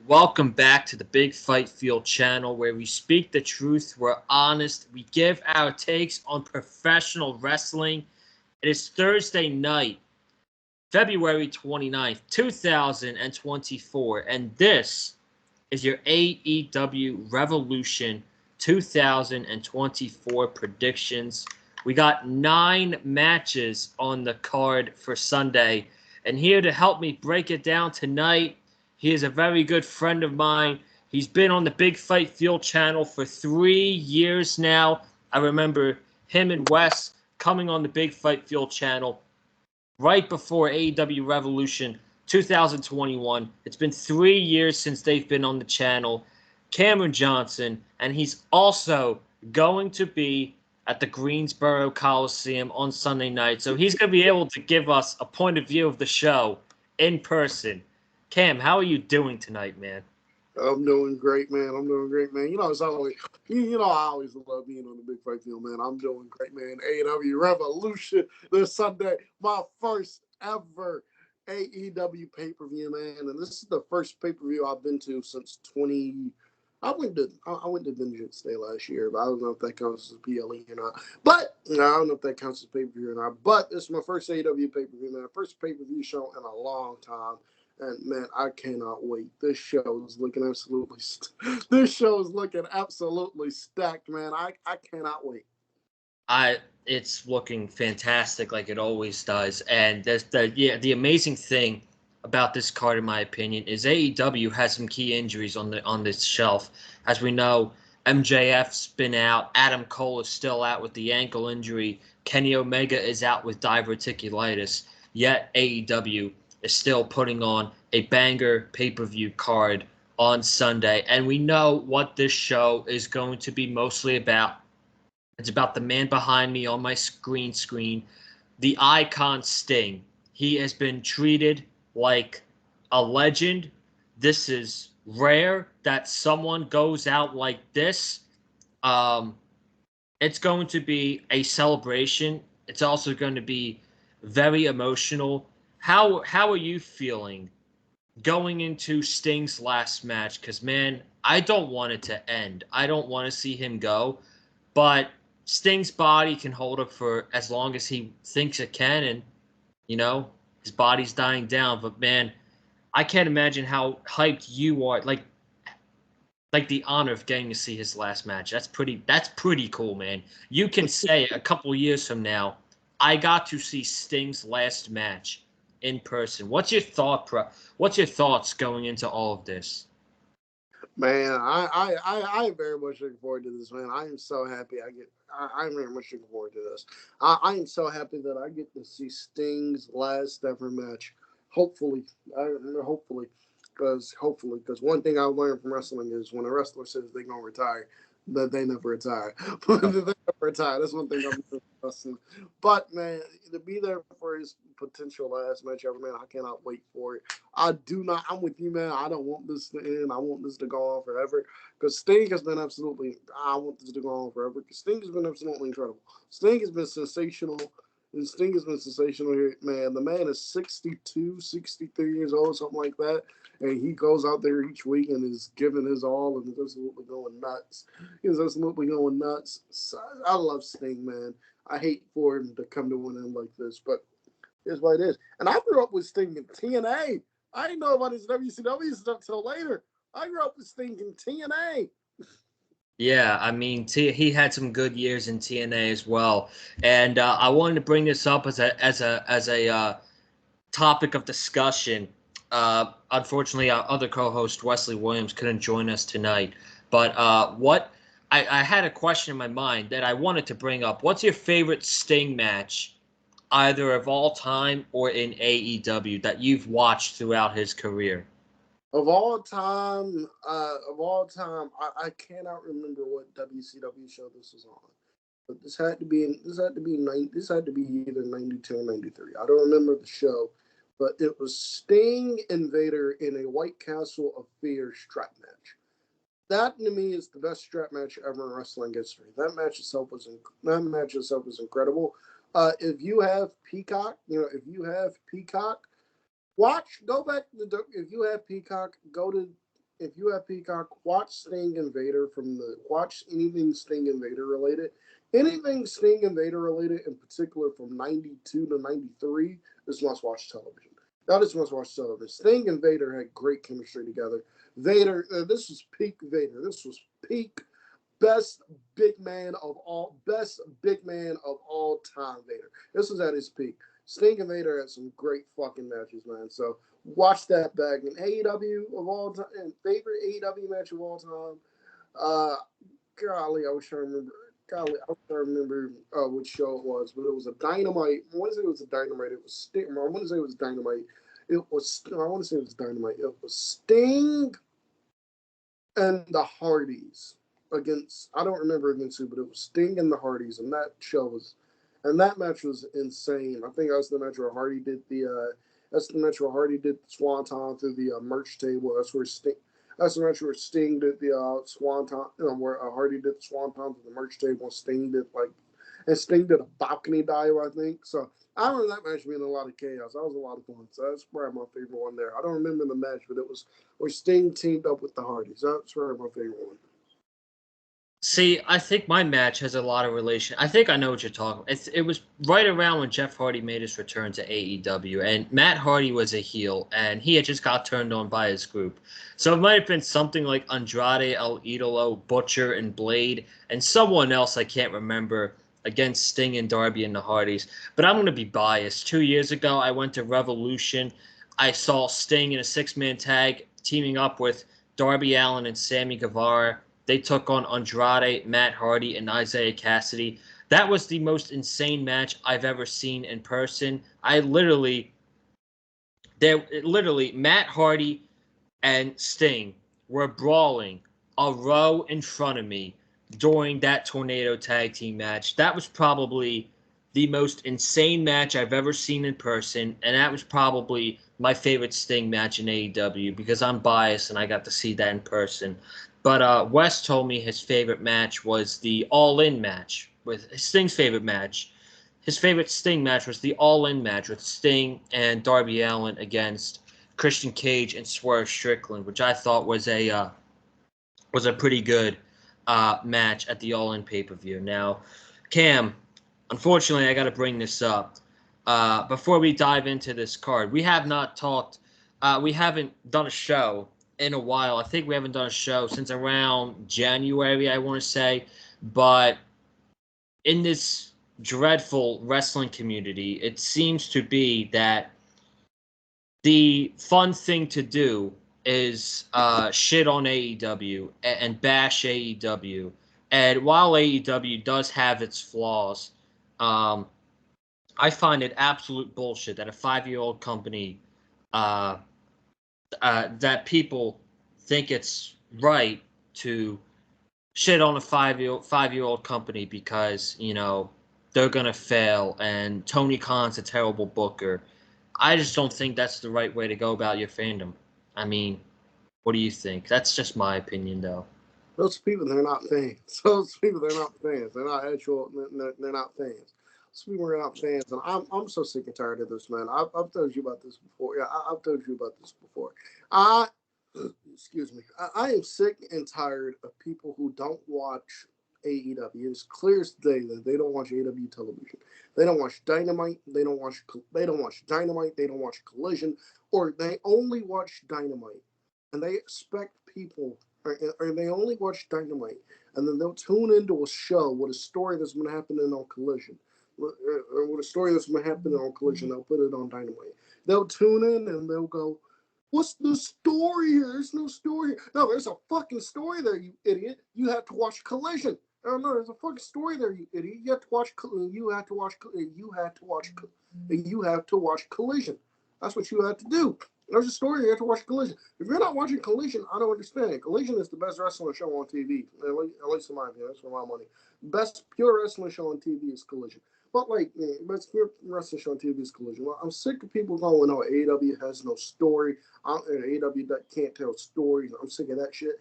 Welcome back to the Big Fight Field channel where we speak the truth, we're honest, we give our takes on professional wrestling. It is Thursday night, February 29th, 2024, and this is your AEW Revolution 2024 predictions. We got 9 matches on the card for Sunday, and here to help me break it down tonight, he is a very good friend of mine. He's been on the Big Fight Field channel for 3 years now. I remember him and Wes coming on the Big Fight Field channel right before AEW Revolution 2021. It's been 3 years since they've been on the channel. Cameron Johnson, and he's also going to be at the Greensboro Coliseum on Sunday night. So he's going to be able to give us a point of view of the show in person. Cam, how are you doing tonight, man? I'm doing great, man. I'm doing great, man. It's always, I always love being on the Big Fight Field, man. I'm doing great, man. AEW Revolution this Sunday, my first ever AEW pay-per-view, man. And this is the first pay-per-view I've been to since 20. I went to Vengeance Day last year, but I don't know if that counts as PLE or not. But I don't know if that counts as pay-per-view or not. But this is my first AEW pay-per-view, man. First pay-per-view show in a long time. And man, I cannot wait. This show is looking absolutely stacked, man. I cannot wait. It's looking fantastic like it always does. And the amazing thing about this card, in my opinion, is AEW has some key injuries on this shelf. As we know, MJF's been out, Adam Cole is still out with the ankle injury, Kenny Omega is out with diverticulitis. Yet AEW is still putting on a banger pay-per-view card on Sunday, and we know what this show is going to be mostly about. It's about the man behind me on my screen, the icon Sting. He has been treated like a legend. This is rare that someone goes out like this. It's going to be a celebration. It's also going to be very emotional. How are you feeling going into Sting's last match? Because, man, I don't want it to end. I don't want to see him go. But Sting's body can hold up for as long as he thinks it can. And, his body's dying down. But, man, I can't imagine how hyped you are. Like the honor of getting to see his last match. That's pretty cool, man. You can say a couple years from now, I got to see Sting's last match in person. What's your thoughts going into all of this? Man, I am very much looking forward to this, man. I am so happy I'm very much looking forward to this. I am so happy that I get to see Sting's last ever match. Hopefully, because one thing I learned from wrestling is when a wrestler says they're gonna retire, that they never retire. They never retire. That's one thing I'm learning from wrestling. But man, to be there for his potential last match ever, man, I cannot wait for it. I do not. I'm with you, man. I don't want this to end. I want this to go on forever. Because Sting has been absolutely. I want this to go on forever. Because Sting has been absolutely incredible. Sting has been sensational. And Sting has been sensational here, man. The man is 62, 63 years old, something like that. And he goes out there each week and is giving his all and is absolutely going nuts. He's absolutely going nuts. So I love Sting, man. I hate for him to come to an end like this, but here's what it is. And I grew up with Sting in TNA. I didn't know about his WCW stuff till later. I grew up with Sting in TNA. Yeah, I mean, he had some good years in TNA as well, and I wanted to bring this up as a topic of discussion. Unfortunately, our other co-host Wesley Williams couldn't join us tonight, but I had a question in my mind that I wanted to bring up. What's your favorite Sting match, either of all time or in AEW, that you've watched throughout his career? I cannot remember what WCW show this was on, but this had to be either 92 or 93. I don't remember the show, but it was Sting and Vader in a White Castle of Fear strap match. That to me is the best strap match ever in wrestling history. That match itself was incredible. If you have Peacock, Watch, go back if you have Peacock, go to if you have Peacock, watch Sting and Vader watch anything Sting and Vader related. Anything Sting and Vader related, in particular from 92 to 93, is must watch television. That is must watch television. Sting and Vader had great chemistry together. Vader, this was peak Vader. This was peak best big man of all time Vader. This was at his peak. Sting and Vader had some great fucking matches, man. So watch that back. And AEW of all time, and favorite AEW match of all time. Uh, golly, I was trying to remember. Golly, I was trying to remember which show it was, but it was a Dynamite. I want to say it was a Dynamite. It was Sting. I want to say it was Dynamite. It was. I want to say it was Dynamite. It was Sting and the Hardys against. I don't remember against who, but it was Sting and the Hardys, and that match was insane. I think that's the match where Hardy did the. That's the match where Hardy did the Swanton through the merch table. That's where Sting. That's the match where Sting did the Swanton. Where Hardy did the Swanton through the merch table. And Sting did a balcony dive, I think. So I remember that match being a lot of chaos. That was a lot of fun. So that's probably my favorite one there. I don't remember the match, but it was where Sting teamed up with the Hardys. That's probably my favorite one. See, I think my match has a lot of relation. I think I know what you're talking about. It was right around when Jeff Hardy made his return to AEW, and Matt Hardy was a heel, and he had just got turned on by his group. So it might have been something like Andrade, El Idolo, Butcher, and Blade, and someone else I can't remember against Sting and Darby and the Hardys. But I'm going to be biased. 2 years ago, I went to Revolution. I saw Sting in a six-man tag teaming up with Darby Allin and Sammy Guevara. They took on Andrade, Matt Hardy, and Isaiah Cassidy. That was the most insane match I've ever seen in person. Matt Hardy and Sting were brawling a row in front of me during that Tornado Tag Team match. That was probably the most insane match I've ever seen in person, and that was probably my favorite Sting match in AEW because I'm biased and I got to see that in person. But Wes told me his favorite match was the All-In match. With Sting's favorite match, his favorite Sting match was the All-In match with Sting and Darby Allin against Christian Cage and Swerve Strickland, which I thought was a pretty good match at the All-In pay-per-view. Now, Cam, unfortunately, I got to bring this up before we dive into this card. We have not talked. We haven't done a show in a while. I think we haven't done a show since around January, I want to say. But in this dreadful wrestling community, it seems to be that the fun thing to do is shit on AEW and bash AEW. And while AEW does have its flaws, I find it absolute bullshit that a 5-year-old company that people think it's right to shit on a five-year-old company because, they're going to fail and Tony Khan's a terrible booker. I just don't think that's the right way to go about your fandom. I mean, what do you think? That's just my opinion, though. Those people, they're not fans. Those people, they're not fans. They're not actual. They're not fans. Those people are not fans, and I'm so sick and tired of this, man. I've told you about this before. Yeah, I've told you about this before. I excuse me. I am sick and tired of people who don't watch AEW. It's clear as day that they don't watch AEW television. They don't watch Dynamite. They don't watch Dynamite. They don't watch Collision, or they only watch Dynamite, and they expect people, or they only watch Dynamite, and then they'll tune into a show with a story that's been happening on Collision. With a story that's been happening on Collision, they'll put it on Dynamite. They'll tune in and they'll go, "What's the story here? There's no story here." No, there's a fucking story there, you idiot. You have to watch Collision. Oh no, there's a fucking story there, you idiot. You have to watch. You have to watch. You have to watch. You have to watch Collision. That's what you have to do. There's a story you have to watch Collision. If you're not watching Collision, I don't understand. Collision is the best wrestling show on TV, at least in my opinion. That's for my money. Best pure wrestling show on TV is Collision. But best pure wrestling show on TV is Collision. Well, I'm sick of people going, "Oh, AEW has no story. AEW can't tell stories." I'm sick of that shit.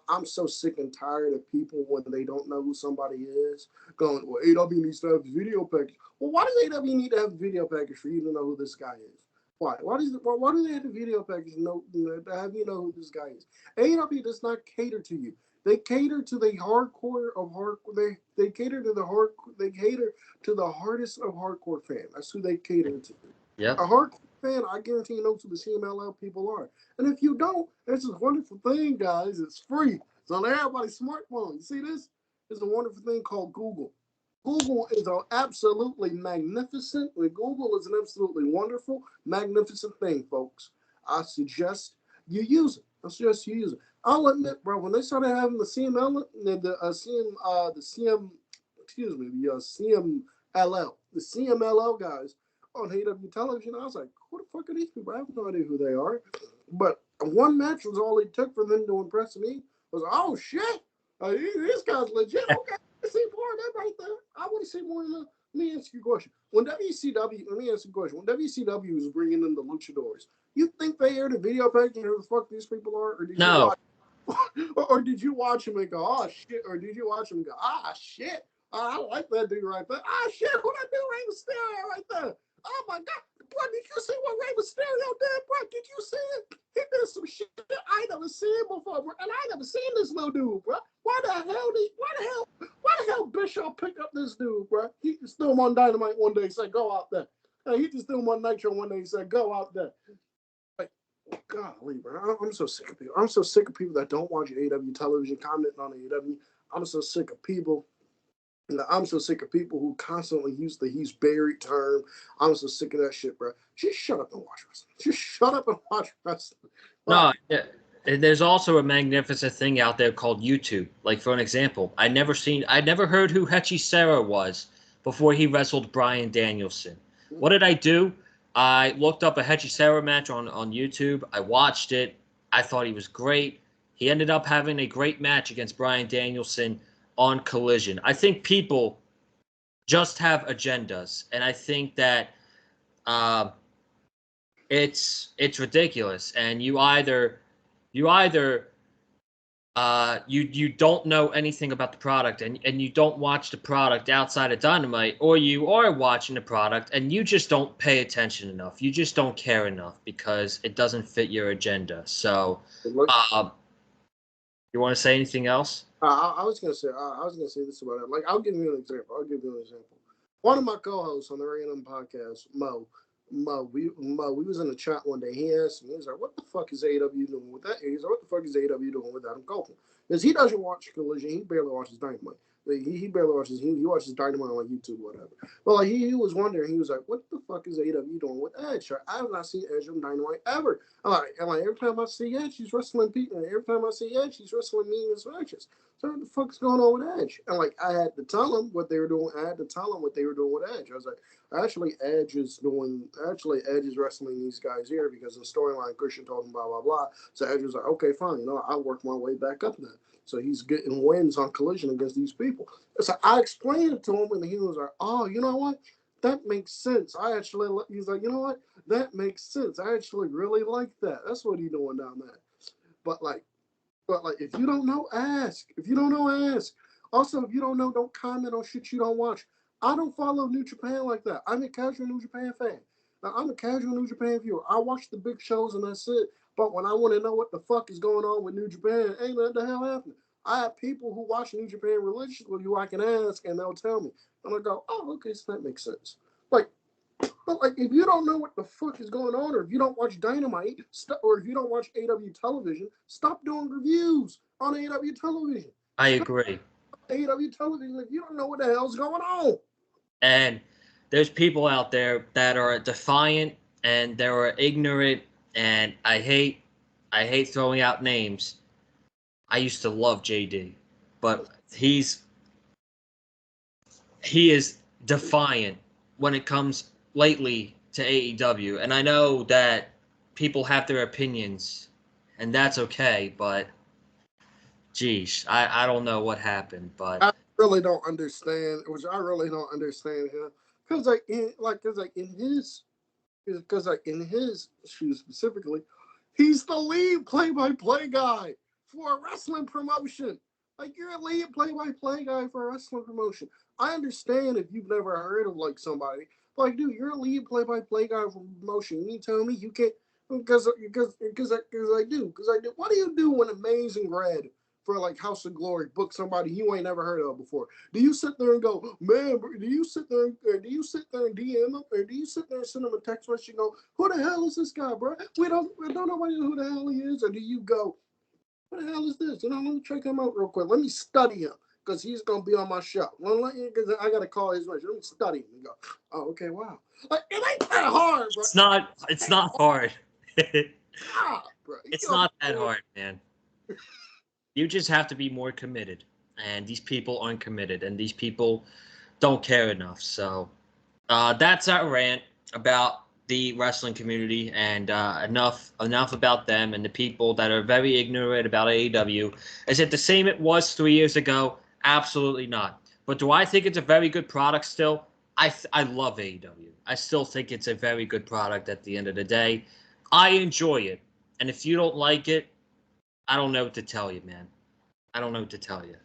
I'm so sick and tired of people when they don't know who somebody is going, "Well, AEW needs to have a video package." Well, why does AEW need to have a video package for you to know who this guy is? Why? Why do they have the video package to have you know who this guy is? AEW does not cater to you. They cater to the hardcore of hardcore. They cater to the hard. They cater to the hardest of hardcore fan. That's who they cater to. Yep. A hardcore fan, I guarantee you knows who the CMLL people are. And if you don't, it's a wonderful thing, guys. It's free. It's on everybody's smartphone. You see this? It's a wonderful thing called Google. Google is an absolutely magnificent. Google is an absolutely wonderful, magnificent thing, folks. I suggest you use it. I suggest you use it. I'll admit, bro, when they started having the CML, the CMLL guys on AW television, I was like, who the fuck are these people? I have no idea who they are. But one match was all it took for them to impress me. Was oh shit, this guy's legit. Okay, I see more of that right there. I want to see more of that. Let me ask you a question. Let me ask you a question. When WCW was bringing in the luchadors, you think they aired a video package and who the fuck these people are, or did you No. or did you watch him and go, oh shit, or did you watch him and go, ah shit, I like that dude right there. Ah shit, who that dude Rey Mysterio right there? Oh my god, bro, did you see what Rey Mysterio did, bro? Did you see it? He did some shit I never seen before, bro. And I never seen this little dude, bro. Why the hell Bischoff picked up this dude, bro? He just threw him on Dynamite one day and said, go out there. He just threw him on Nitro one day and said, go out there. Like, golly, bro. I'm so sick of people. I'm so sick of people that don't watch AEW television, commenting on AEW. I'm so sick of people. I'm so sick of people who constantly use the he's buried term. I'm so sick of that shit, bro. Just shut up and watch wrestling. Just shut up and watch wrestling. No, there's also a magnificent thing out there called YouTube. Like, for an example, I never heard who Hechicero was before he wrestled Bryan Danielson. What did I do? I looked up a Hechicero match on YouTube. I watched it. I thought he was great. He ended up having a great match against Bryan Danielson on Collision. I think people just have agendas, and I think that it's ridiculous. And you don't know anything about the product, and you don't watch the product outside of Dynamite, or you are watching the product and you just don't pay attention enough. You just don't care enough because it doesn't fit your agenda. So, you want to say anything else? I was gonna say this about it. Like, I'll give you an example. One of my co-hosts on the Random Podcast, Mo, we was in the chat one day. He asked me, he was like, "What the fuck is AEW doing with that?" He's like, "What the fuck is AEW doing with Adam Copeland?" Because he doesn't watch Collision. He barely watches Dynamite. He barely watches. He watches Dynamite on like YouTube, whatever. But like he was wondering. He was like, "What the fuck is AEW doing with Edge? I have not seen Edge on Dynamite ever." And every time I see Edge, he's wrestling people. And every time I see Edge, he's wrestling meaningless matches. So what the fuck's going on with Edge? And like I had to tell him what they were doing. I had to tell him what they were doing with Edge. I was like, Edge is wrestling these guys here because the storyline Christian told him blah blah blah. So Edge was like, okay, fine, I'll work my way back up then. So he's getting wins on Collision against these people. So I explained it to him, and he was like, oh, you know what? That makes sense. He's like, you know what? That makes sense. I actually really like that. That's what he's doing down there. But if you don't know, ask. If you don't know, ask. Also, if you don't know, don't comment on shit you don't watch. I don't follow New Japan like that. I'm a casual New Japan fan. Now, I'm a casual New Japan viewer. I watch the big shows and that's it. But when I want to know what the fuck is going on with New Japan, ain't nothing the hell happening. I have people who watch New Japan religiously who I can ask and they'll tell me. And I go, oh, okay, so that makes sense. But if you don't know what the fuck is going on, or if you don't watch Dynamite, or if you don't watch AW television, stop doing reviews on AW television. I agree. AW television, if you don't know what the hell's going on. And there's people out there that are defiant and they're ignorant, and I hate throwing out names. I used to love JD, but he is defiant when it comes lately to AEW. And I know that people have their opinions, and that's okay, but geez, I don't know what happened, but I really don't understand him. Because in his shoes specifically, he's the lead play-by-play guy for a wrestling promotion. Like, you're a lead play-by-play guy for a wrestling promotion. I understand if you've never heard of like somebody Like, dude, you're a lead play-by-play guy for promotion. You tell me you can't because I do. What do you do when Amazing Red for like House of Glory book somebody you ain't never heard of before? Do you sit there and go, man? Do you sit there and DM them, or do you sit there and send them a text message and go, who the hell is this guy, bro? We don't know who the hell he is, or do you go, what the hell is this? Let me check him out real quick. Let me study him because he's gonna be on my show. Because I gotta call his message. Let me study him and go, oh, okay, wow. Like, it ain't that hard, bro. It's not. It's not hard. God, bro. It's not that hard, man. You just have to be more committed, and these people aren't committed, and these people don't care enough. So that's our rant about the wrestling community, and enough about them and the people that are very ignorant about AEW. Is it the same it was 3 years ago? Absolutely not. But do I think it's a very good product still? I love AEW. I still think it's a very good product at the end of the day. I enjoy it. And if you don't like it, I don't know what to tell you, man. I don't know what to tell you.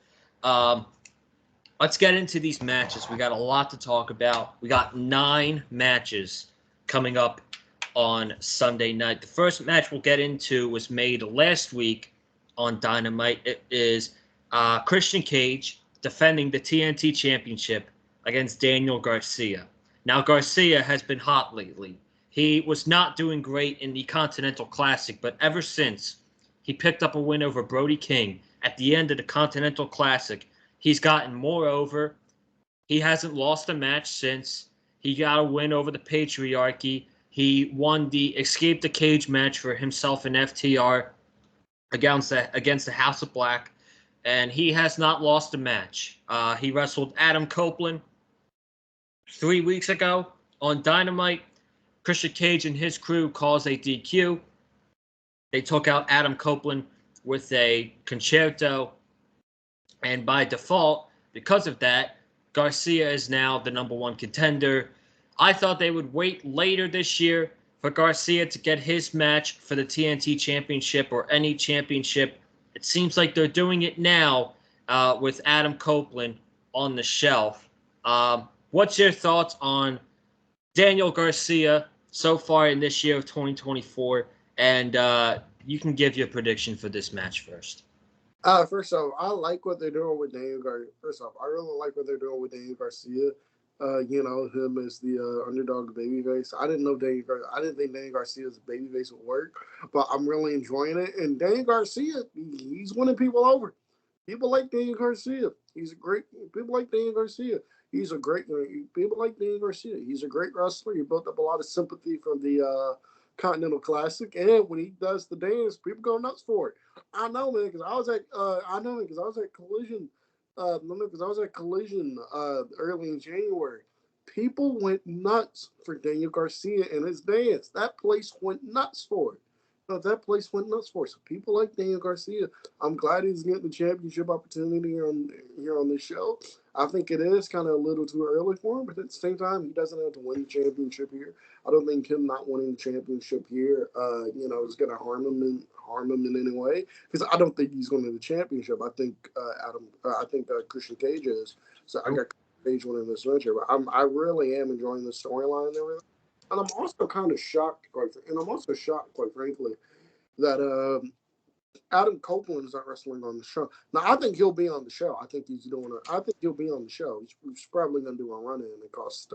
Let's get into these matches. We got a lot to talk about. We got 9 matches coming up on Sunday night. The first match we'll get into was made last week on Dynamite. It is Christian Cage defending the TNT Championship against Daniel Garcia. Now, Garcia has been hot lately. He was not doing great in the Continental Classic, but ever since he picked up a win over Brody King at the end of the Continental Classic, he's gotten more over. He hasn't lost a match since. He got a win over the Patriarchy. He won the Escape the Cage match for himself and FTR against the House of Black. And he has not lost a match. He wrestled Adam Copeland 3 weeks ago on Dynamite. Christian Cage and his crew caused a DQ. They took out Adam Copeland with a concerto. And by default, because of that, Garcia is now the #1 contender. I thought they would wait later this year for Garcia to get his match for the TNT Championship or any championship. It seems like they're doing it now with Adam Copeland on the shelf. What's your thoughts on Daniel Garcia so far in this year of 2024? And you can give your prediction for this match first. First off, I like what they're doing with Daniel Garcia. First off, I really like what they're doing with Daniel Garcia. Him as the underdog babyface. I didn't think Daniel Garcia's babyface would work, but I'm really enjoying it. And Daniel Garcia, he's winning people over. People like Daniel Garcia. People like Daniel Garcia. People like Daniel Garcia. He's a great wrestler. He built up a lot of sympathy from the Continental Classic, and when he does the dance, people go nuts for it. I know, man, because I was at Collision. Because I was at Collision early in January. People went nuts for Daniel Garcia and his dance. That place went nuts for it. That place went nuts for it. So people like Daniel Garcia. I'm glad he's getting the championship opportunity here on this show. I think it is kind of a little too early for him, but at the same time, he doesn't have to win the championship here. I don't think him not winning the championship here, is going to harm him in any way. Because I don't think he's going to the championship. I think Christian Cage is. So I got Cage winning this match here. But I really am enjoying the storyline and everything. And I'm also kind of shocked, quite frankly, that Adam Copeland is not wrestling on the show. Now, I think he'll be on the show. I think he'll be on the show. He's probably going to do a run in and cost.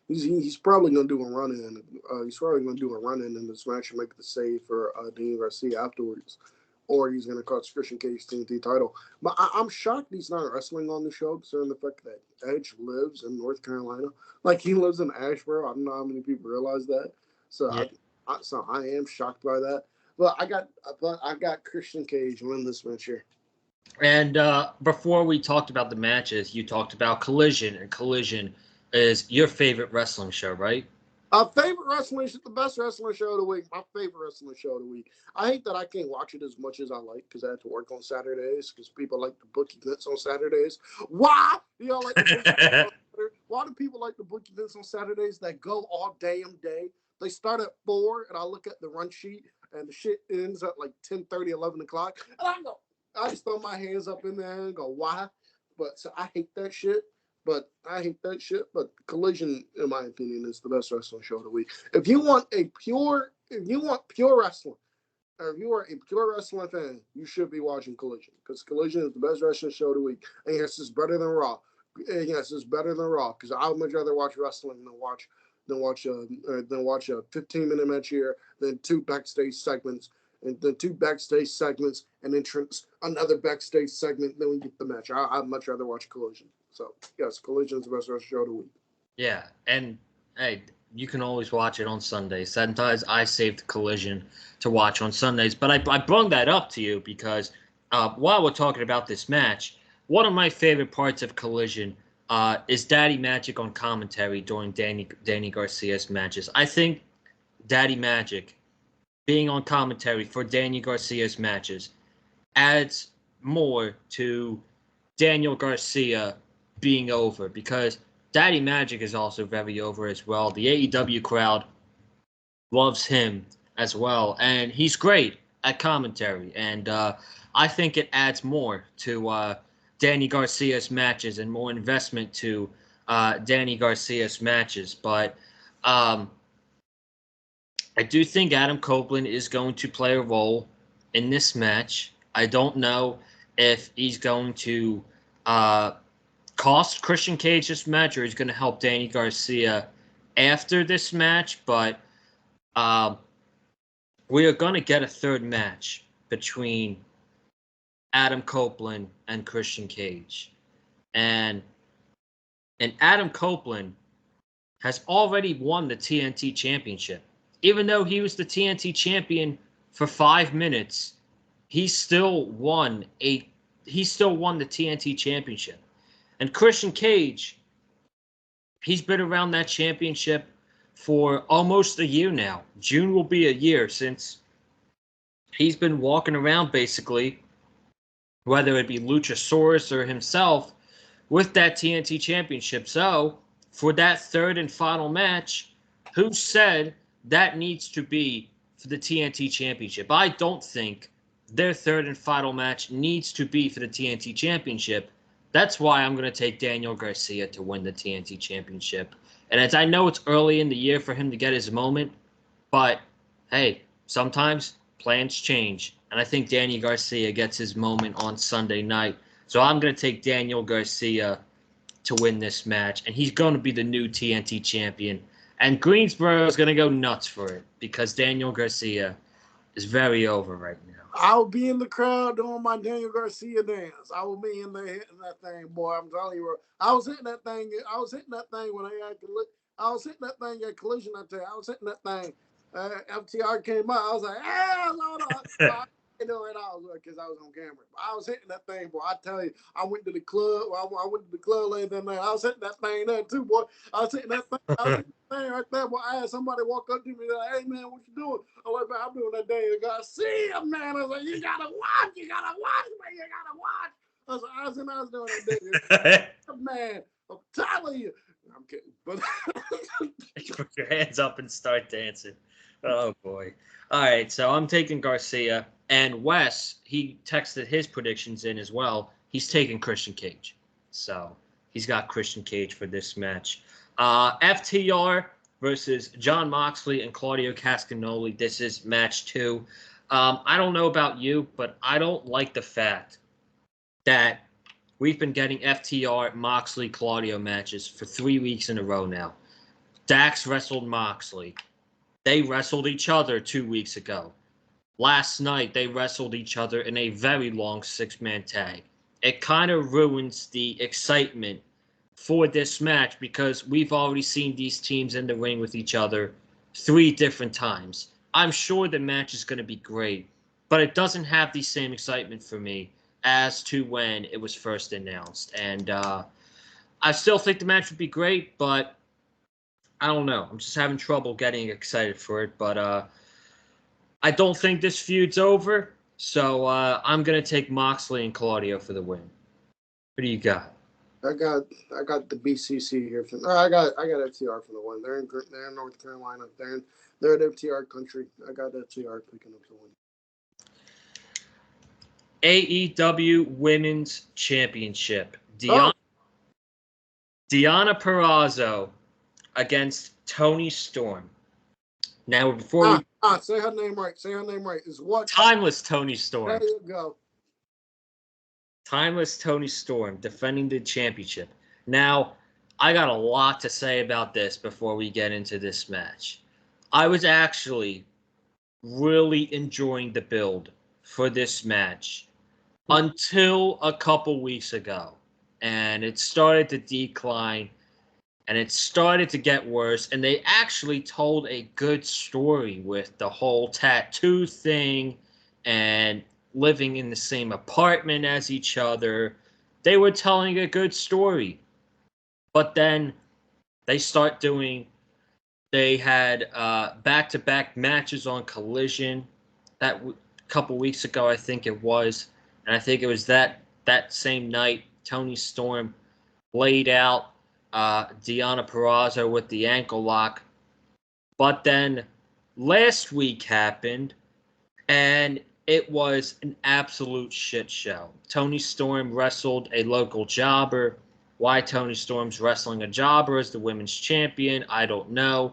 He's probably going to do a run in. He's probably going to do a run in this match and make the save for Daniel Garcia afterwards, or he's going to cost Christian Cage TNT title. But I'm shocked he's not wrestling on the show, considering the fact that Edge lives in North Carolina. Like, he lives in Asheboro. I don't know how many people realize that. So yeah. I am shocked by that. But I got Christian Cage winning this match here. And before we talked about the matches, you talked about Collision, and Collision is your favorite wrestling show, right? Favorite wrestling, the best wrestling show of the week. My favorite wrestling show of the week. I hate that I can't watch it as much as I like because I have to work on Saturdays because people like to book events on Saturdays. Why do y'all like to book events on Saturdays? Why do people like to book events on Saturdays that go all damn day? They start at 4, and I look at the run sheet, and the shit ends at like 10:30, 11 o'clock. And I just throw my hands up in there and go, why? But so I hate that shit. But I hate that shit. But Collision, in my opinion, is the best wrestling show of the week. If you want pure wrestling, or if you are a pure wrestling fan, you should be watching Collision because Collision is the best wrestling show of the week. And yes, it's better than Raw. And yes, it's better than Raw because I would much rather watch wrestling than watch a 15-minute match here, then two backstage segments, and then two backstage segments, and entrance another backstage segment. Then we get the match. I'd much rather watch Collision. So yes, Collision is the best wrestling show of the week. Yeah, and hey, you can always watch it on Sundays. Sometimes I saved Collision to watch on Sundays, but I brought that up to you because while we're talking about this match, one of my favorite parts of Collision is Daddy Magic on commentary during Danny Garcia's matches. I think Daddy Magic being on commentary for Danny Garcia's matches adds more to Daniel Garcia being over because Daddy Magic is also very over as well. The AEW crowd loves him as well, and he's great at commentary. And I think it adds more to Danny Garcia's matches and more investment to Danny Garcia's matches. But I do think Adam Copeland is going to play a role in this match. I don't know if he's going to cost Christian Cage this match, or he's going to help Danny Garcia after this match. But we are going to get a third match between Adam Copeland and Christian Cage, and Adam Copeland has already won the TNT Championship. Even though he was the TNT champion for 5 minutes, he still won the TNT Championship. And Christian Cage, he's been around that championship for almost a year now. June will be a year since he's been walking around basically, whether it be Luchasaurus or himself, with that TNT Championship. So, for that third and final match, who said that needs to be for the TNT Championship? I don't think their third and final match needs to be for the TNT Championship. That's why I'm going to take Daniel Garcia to win the TNT Championship. And as I know it's early in the year for him to get his moment, but hey, sometimes plans change. And I think Danny Garcia gets his moment on Sunday night. So I'm going to take Daniel Garcia to win this match. And he's going to be the new TNT champion. And Greensboro is going to go nuts for it because Daniel Garcia is very over right now. I'll be in the crowd doing my Daniel Garcia dance. I will be in there hitting that thing, boy. I'm telling you, I was hitting that thing when I was hitting that thing at Collision. I tell you, I was hitting that thing. FTR came out. I was like, hey, hold on. I didn't know it all because I was on camera. But I was hitting that thing, boy. I tell you, I went to the club. I went to the club later that night. I was hitting that thing there too, boy. I was hitting that thing. I was hitting that thing right there, boy. I had somebody walk up to me like, hey, man, what you doing? I'm like, man, I'm doing that Daniel Garcia, man. I was like, you gotta watch, man. You gotta watch. I was doing that Daniel. Man, I'm telling you. I'm kidding. But put your hands up and start dancing. Oh, boy. All right, so I'm taking Garcia. And Wes, he texted his predictions in as well. He's taking Christian Cage. So he's got Christian Cage for this match. FTR versus Jon Moxley and Claudio Castagnoli. This is match 2. I don't know about you, but I don't like the fact that we've been getting FTR, Moxley, Claudio matches for 3 weeks in a row now. Dax wrestled Moxley. They wrestled each other 2 weeks ago. Last night, they wrestled each other in a very long 6-man tag. It kind of ruins the excitement for this match because we've already seen these teams in the ring with each other 3 different times. I'm sure the match is going to be great, but it doesn't have the same excitement for me as to when it was first announced. And I still think the match would be great, but I don't know. I'm just having trouble getting excited for it. But I don't think this feud's over, so I'm going to take Moxley and Claudio for the win. What do you got? I got the BCC here. I got FTR for the win. They're in North Carolina. They're in FTR country. I got FTR picking up the win. AEW Women's Championship. Deonna Purrazzo against Toni Storm. Now, before we say her name right. Say her name right. Is what? Timeless Toni Storm. There you go. Timeless Toni Storm defending the championship. Now, I got a lot to say about this before we get into this match. I was actually really enjoying the build for this match until a couple weeks ago. And it started to decline and it started to get worse. And they actually told a good story with the whole tattoo thing and living in the same apartment as each other. They were telling a good story. But then they had back-to-back matches on Collision that couple weeks ago, I think it was. And I think it was that same night, Toni Storm laid out Deonna Purrazzo with the ankle lock. But then last week happened, and it was an absolute shit show. Toni Storm wrestled a local jobber. Why Toni Storm's wrestling a jobber as the women's champion, I don't know.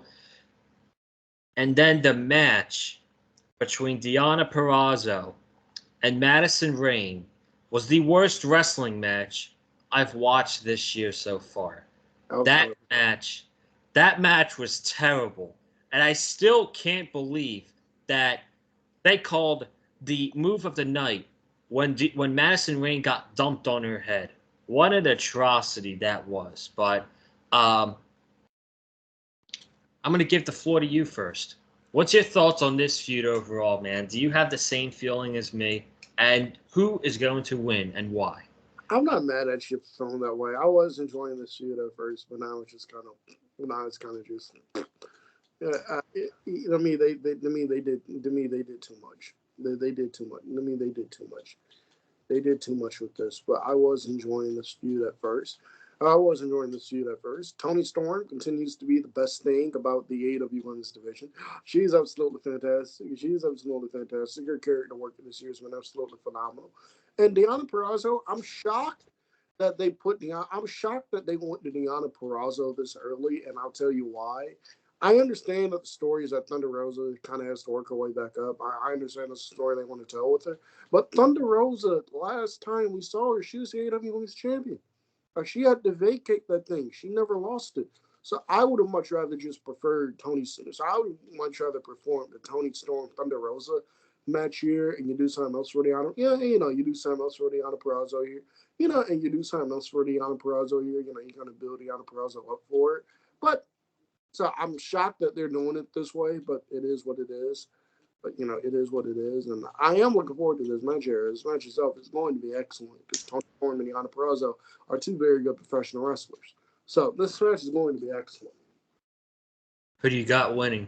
And then the match between Deonna Purrazzo and Madison Rayne was the worst wrestling match I've watched this year so far. Okay. That match was terrible. And I still can't believe that they called the move of the night when Madison Rayne got dumped on her head. What an atrocity that was. But I'm going to give the floor to you first. What's your thoughts on this feud overall, man? Do you have the same feeling as me? And who is going to win and why? I'm not mad at you feeling that way. I was enjoying this feud at first, but now it's kind of just. Yeah, I mean, they did too much. They did too much. They did too much. They did too much with this, but I was enjoying this feud at first. Toni Storm continues to be the best thing about the AEW Women's Division. She's absolutely fantastic. Her character work this year has been absolutely phenomenal. And Deonna Purrazzo, I'm shocked that they went to Deonna Purrazzo this early, and I'll tell you why. I understand that the story is that Thunder Rosa kind of has to work her way back up. I understand the story they want to tell with her. But Thunder Rosa, last time we saw her, she was the AEW Women's Champion. She had to vacate that thing. She never lost it. So I would have much rather just preferred Toni. So I would much rather perform the Toni Storm Thunder Rosa match here, and you do something else for Deonna. Yeah, you do something else for Deonna Purrazzo here. And you do something else for Deonna Purrazzo here. You kind of build Deonna Purrazzo up for it. But so I'm shocked that they're doing it this way, but it is what it is. But, it is what it is. And I am looking forward to this match here. This match itself is going to be excellent because Toni Storm and Deonna Purrazzo are two very good professional wrestlers. So this match is going to be excellent. Who do you got winning?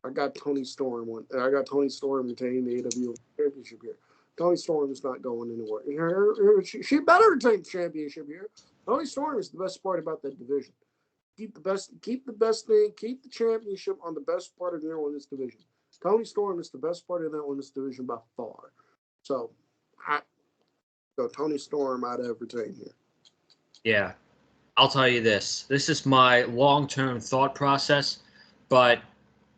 I got Toni Storm retaining the AEW Championship here. Toni Storm is not going anywhere. She better retain the championship here. Toni Storm is the best part about that division. Keep the best thing, keep the championship on the best part of the women's division. Toni Storm is the best part of that women's division by far. So Toni Storm out of retain here. Yeah. I'll tell you this. This is my long-term thought process, but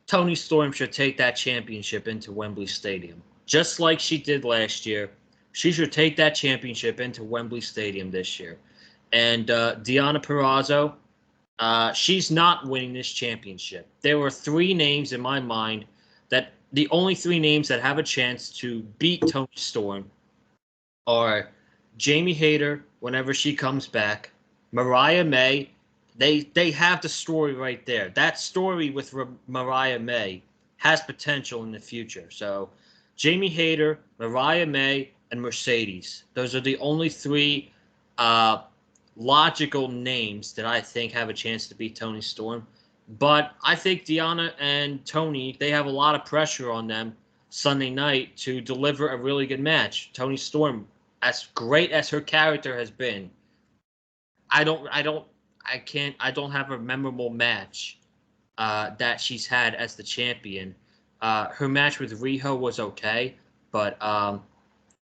Toni Storm should take that championship into Wembley Stadium. Just like she did last year, she should take that championship into Wembley Stadium this year. And Deonna Purrazzo, she's not winning this championship. There were three names in my mind that the only three names that have a chance to beat Toni Storm are Jamie Hayter whenever she comes back, Mariah May. They have the story right there. That story with Mariah May has potential in the future. So Jamie Hayter, Mariah May, and Mercedes. Those are the only three logical names that I think have a chance to beat Toni Storm. But I think Deonna and Toni, they have a lot of pressure on them Sunday night to deliver a really good match. Toni Storm, as great as her character has been, I don't have a memorable match that she's had as the champion. Her match with Riho was okay, but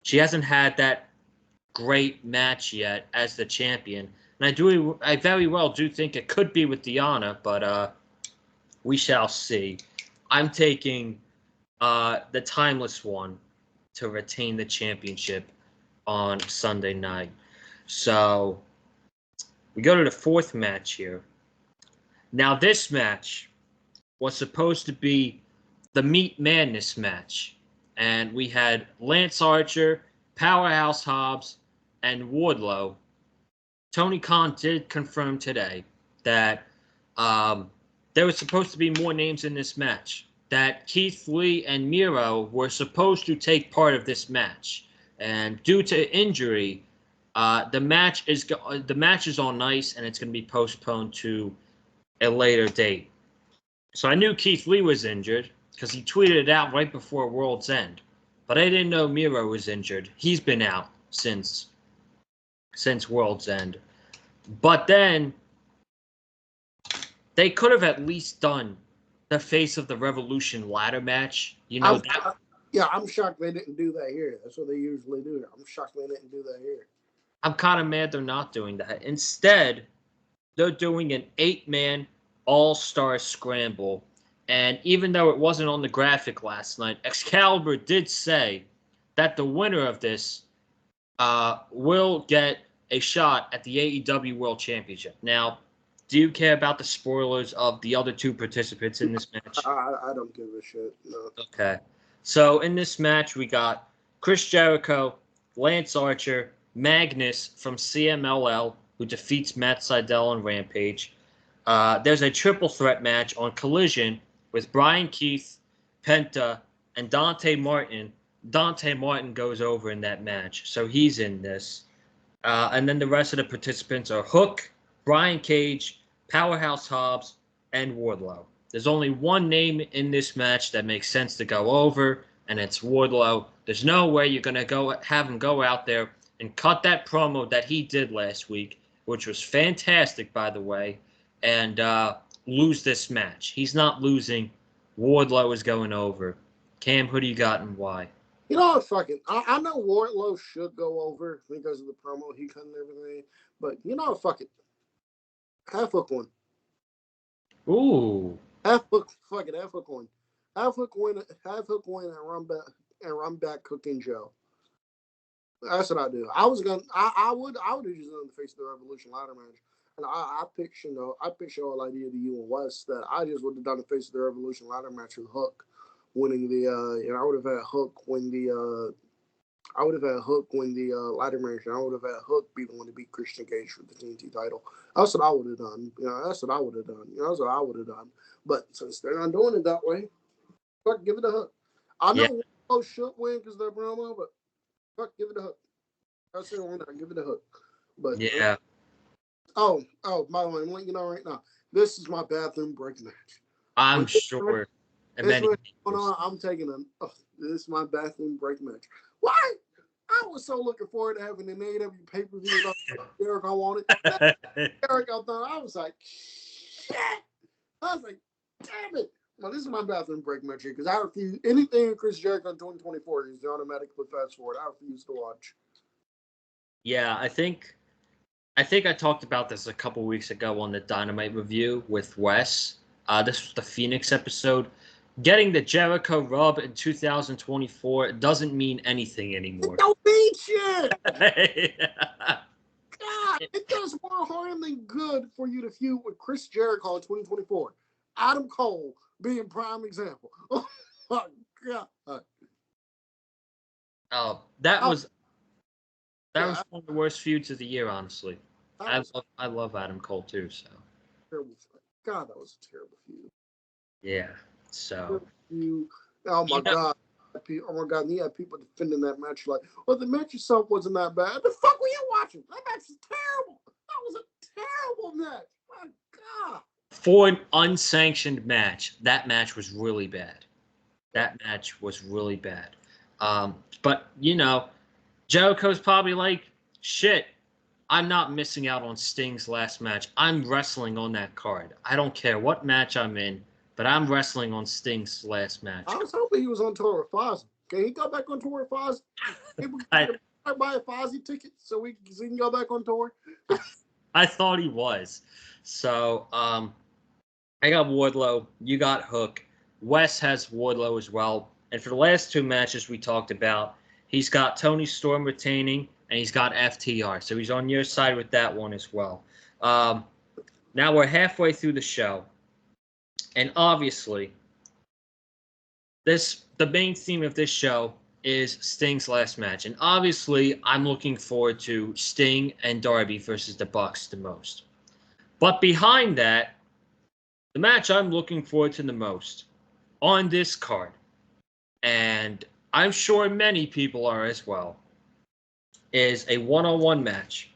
she hasn't had that great match yet as the champion. And I very well do think it could be with Deanna, but we shall see. I'm taking the Timeless One to retain the championship on Sunday night. So we go to the fourth match here. Now, this match was supposed to be the Meat Madness match. And we had Lance Archer, Powerhouse Hobbs, and Wardlow. Tony Khan did confirm today that there was supposed to be more names in this match. That Keith Lee and Miro were supposed to take part of this match. And due to injury, the match is on ice and it's going to be postponed to a later date. So I knew Keith Lee was injured because he tweeted it out right before World's End. But I didn't know Miro was injured. He's been out since World's End. But then they could have at least done the Face of the Revolution ladder match. I'm shocked they didn't do that here. That's what they usually do. I'm shocked they didn't do that here. I'm kind of mad they're not doing that. Instead, they're doing an 8-man all-star scramble. And even though it wasn't on the graphic last night, Excalibur did say that the winner of this will get a shot at the AEW World Championship. Now, do you care about the spoilers of the other two participants in this match? I don't give a shit. No. Okay. So in this match, we got Chris Jericho, Lance Archer, Magnus from CMLL, who defeats Matt Sydal on Rampage. There's a triple threat match on Collision with Brian Keith, Penta, and Dante Martin. Dante Martin goes over in that match, so he's in this. And then the rest of the participants are Hook, Brian Cage, Powerhouse Hobbs, and Wardlow. There's only one name in this match that makes sense to go over, and it's Wardlow. There's no way you're going to have him go out there and cut that promo that he did last week, which was fantastic, by the way, and lose this match. He's not losing. Wardlow is going over. Cam, who do you got and why? You know what, fuck it. I know Wardlow should go over because of the promo he cut and everything, but you know what, fuck it. Half Hook one. Ooh. Half Hook, fuck it, Half Hook one. Half Hook win and run back Cooking Joe. That's what I do. I would have just done the Face of the Revolution ladder match. And I pitched the whole idea to you and West that I just would have done the Face of the Revolution ladder match with Hook winning and I would have had Hook win the ladder match, and I would have had Hook be the one to beat Christian Cage for the TNT title. That's what I would have done. That's what I would have done. But since they're not doing it that way, fuck, give it a Hook. I know Wardlow should win because they're promo, but fuck, give it a Hook. That's it. Why not? Give it a Hook. But yeah. By the way, I'm letting you know right now. This is my bathroom break match. I'm sure. And then I'm taking this is my bathroom break match. Why? I was so looking forward to having an AEW pay-per-view. Jericho wanted. Jericho thought I was like, shit. I was like, damn it. Well, this is my bathroom break match here because I refuse anything Chris Jericho in 2024 is automatically fast forward. I refuse to watch. Yeah, I think I talked about this a couple weeks ago on the Dynamite review with Wes. This was the Phoenix episode. Getting the Jericho rub in 2024 doesn't mean anything anymore. It don't mean shit. God, it does more harm than good for you to feud with Chris Jericho in 2024. Adam Cole being prime example. Oh my God. Oh, that was one of the worst feuds of the year, honestly. I love Adam Cole too. So. Terrible. God, that was a terrible feud. Yeah. So. Oh my God. Oh my God. And you had people defending that match like, well, the match itself wasn't that bad. The fuck were you watching? That match was terrible. That was a terrible match. My God. For an unsanctioned match, that match was really bad. But Jericho's probably like, shit, I'm not missing out on Sting's last match. I'm wrestling on that card. I don't care what match I'm in, but I'm wrestling on Sting's last match. I was hoping he was on tour with Fozzy. Can he go back on tour with Fozzy? People can buy a Fozzy ticket so we can go back on tour. I thought he was. So I got Wardlow. You got Hook. Wes has Wardlow as well. And for the last two matches we talked about, he's got Tony Storm retaining and he's got FTR. So he's on your side with that one as well. Now we're halfway through the show. And obviously, the main theme of this show is Sting's last match. And obviously, I'm looking forward to Sting and Darby versus the Bucks the most. But behind that, the match I'm looking forward to the most on this card, and I'm sure many people are as well, is a one-on-one match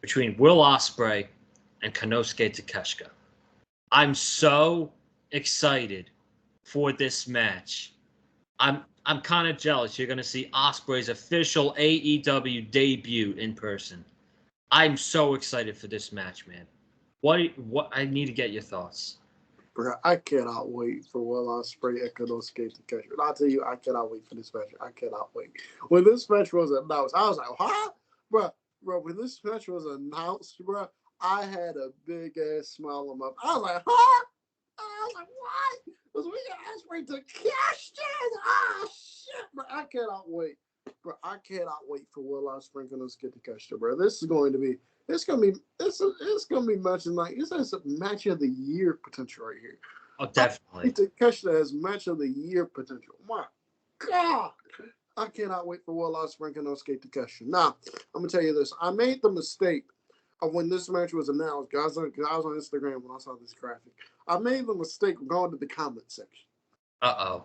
between Will Ospreay and Konosuke Takeshita. I'm so excited for this match. I'm kind of jealous. You're going to see Ospreay's official AEW debut in person. I'm so excited for this match, man. What I need to get your thoughts. Bro, I cannot wait for Will Ospreay and Konosuke Takeshita. And I'll tell you, I cannot wait for this match. I cannot wait. When this match was announced, I was like, huh? Bro, when this match was announced, bro, I had a big ass smile on my face. I was like, huh? I was like, what? Because we got Ospreay Takeshita. Ah, shit, bro. I cannot wait. Bro, I cannot wait for Will Ospreay and Konosuke Takeshita, bro. This is going to be. It's gonna be matching like this has a match of the year potential right here. Oh, definitely. Takeshita has match of the year potential. My God, I cannot wait for Will Ospreay and Konosuke Takeshita. Now, I'm gonna tell you this. I made the mistake of when this match was announced. Guys, I was on Instagram when I saw this graphic. I made the mistake of going to the comment section. Uh-oh.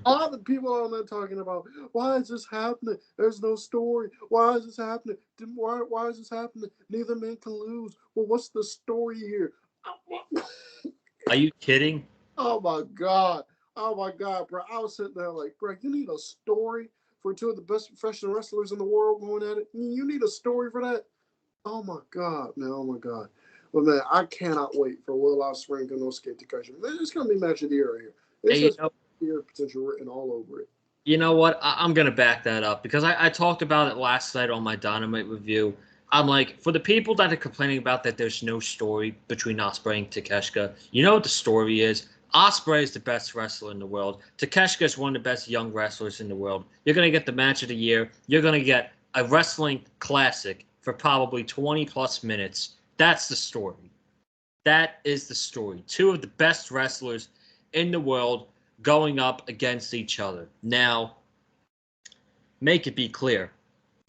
All the people on there talking about, why is this happening? There's no story. Why is this happening? Why is this happening? Neither man can lose. Well, what's the story here? Are you kidding? Oh my God, bro. I was sitting there like, bro, you need a story for two of the best professional wrestlers in the world going at it? You need a story for that? Oh my God, man. Oh my God. Well, man, I cannot wait for Will Ospreay and Konosuke Takeshita. It's going to be match of the year right here. This has year potential written all over it. You know what? I'm going to back that up because I talked about it last night on my Dynamite review. I'm like, for the people that are complaining about that there's no story between Ospreay and Takeshita, you know what the story is? Ospreay is the best wrestler in the world. Takeshita is one of the best young wrestlers in the world. You're going to get the match of the year. You're going to get a wrestling classic for probably 20-plus minutes. That's the story. That is the story. Two of the best wrestlers in the world going up against each other. Now, make it be clear.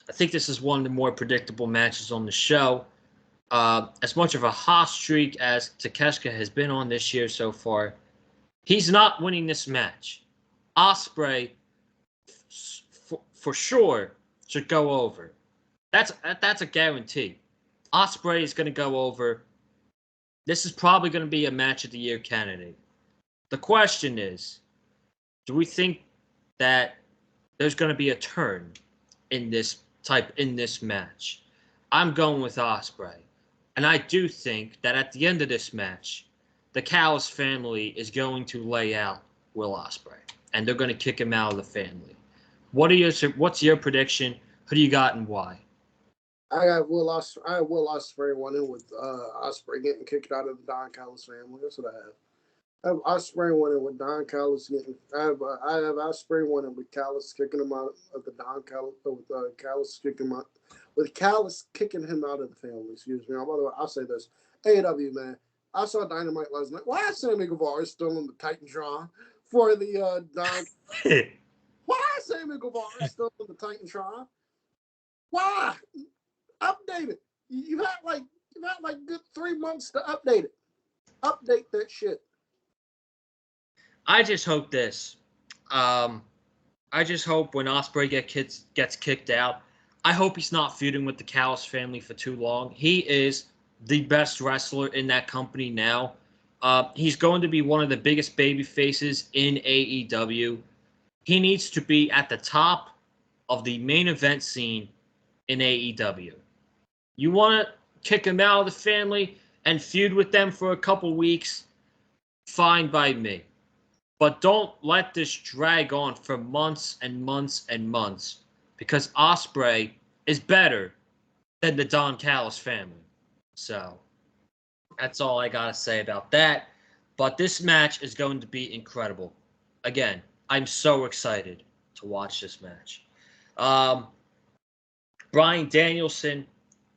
I think this is one of the more predictable matches on the show. As much of a hot streak as Takeshita has been on this year so far, he's not winning this match. Ospreay, for sure, should go over. That's a guarantee. Ospreay is going to go over. This is probably going to be a match of the year candidate. The question is, do we think that there's going to be a turn in this match? I'm going with Ospreay. And I do think that at the end of this match, the Callis family is going to lay out Will Ospreay. And they're going to kick him out of the family. What's your prediction? Who do you got and why? I got Will Ospreay winning with Ospreay getting kicked out of the Don Callis family. That's what I have. I have Ospreay winning with Don Callis getting. I have Ospreay winning with Callis kicking him out of the Don Callis with Callis kicking him out with Callis kicking him out of the family. Excuse me. By the way, I'll say this: AEW, man. I saw Dynamite last night. Why is Sammy Guevara still in the Titantron for the Don? Why is Sammy Guevara still in the Titantron? Why? Update it. You had like good 3 months to update it. Update that shit. I just hope this. I just hope when Ospreay gets kicked out, I hope he's not feuding with the Callis family for too long. He is the best wrestler in that company now. He's going to be one of the biggest baby faces in AEW. He needs to be at the top of the main event scene in AEW. You want to kick him out of the family and feud with them for a couple weeks? Fine by me. But don't let this drag on for months and months and months because Ospreay is better than the Don Callis family. So that's all I got to say about that. But this match is going to be incredible. Again, I'm so excited to watch this match. Um, Bryan Danielson,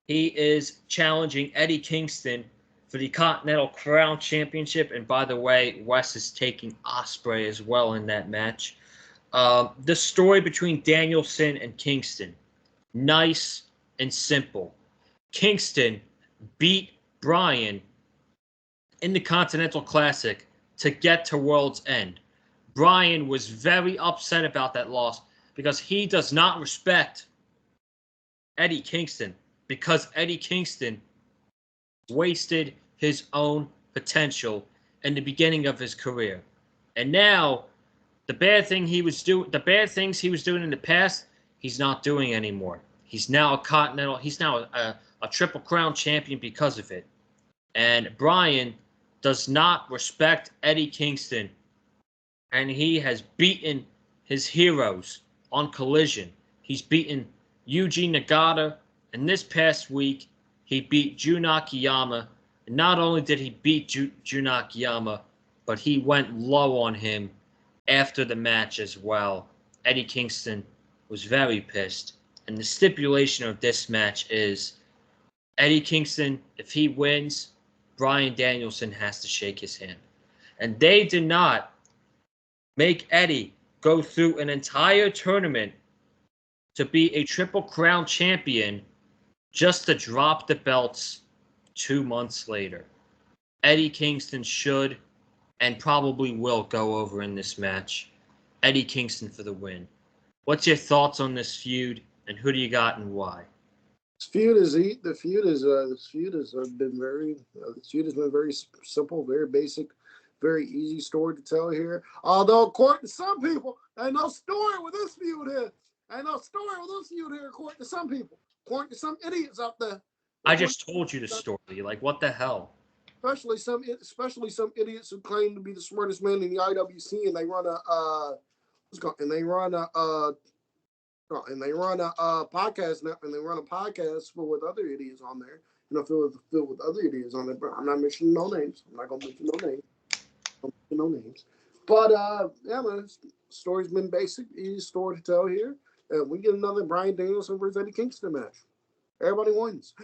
he is challenging Eddie Kingston for the Continental Crown Championship. And by the way, Wes is taking Ospreay as well in that match. The story between Danielson and Kingston, nice and simple. Kingston beat Bryan in the Continental Classic to get to World's End. Bryan was very upset about that loss because he does not respect Eddie Kingston, because Eddie Kingston wasted his own potential in the beginning of his career. And now the bad things he was doing in the past, he's not doing anymore. He's now a Triple Crown champion because of it. And Bryan does not respect Eddie Kingston, and he has beaten his heroes on Collision. He's beaten Yuji Nagata, and this past week he beat Jun Akiyama. And not only did he beat Jun Akiyama, but he went low on him after the match as well. Eddie Kingston was very pissed. And the stipulation of this match is Eddie Kingston, if he wins, Bryan Danielson has to shake his hand. And they did not make Eddie go through an entire tournament to be a Triple Crown champion just to drop the belts 2 months later. Eddie Kingston should and probably will go over in this match. Eddie Kingston for the win. What's your thoughts on this feud, and who do you got and why? This feud has been very simple, very basic, very easy story to tell here. Although, according to some people, ain't no story with this feud here. According to some people, according to some idiots out there. I just told you the story. Like, what the hell? Especially some idiots who claim to be the smartest man in the IWC, and they run a podcast now, and they run a podcast full with other idiots on there. Filled with other idiots on it. But I'm not mentioning no names. I'm not gonna mention no names. But yeah, man, story's been basic, easy story to tell here. And we get another Bryan Danielson versus Eddie Kingston match. Everybody wins.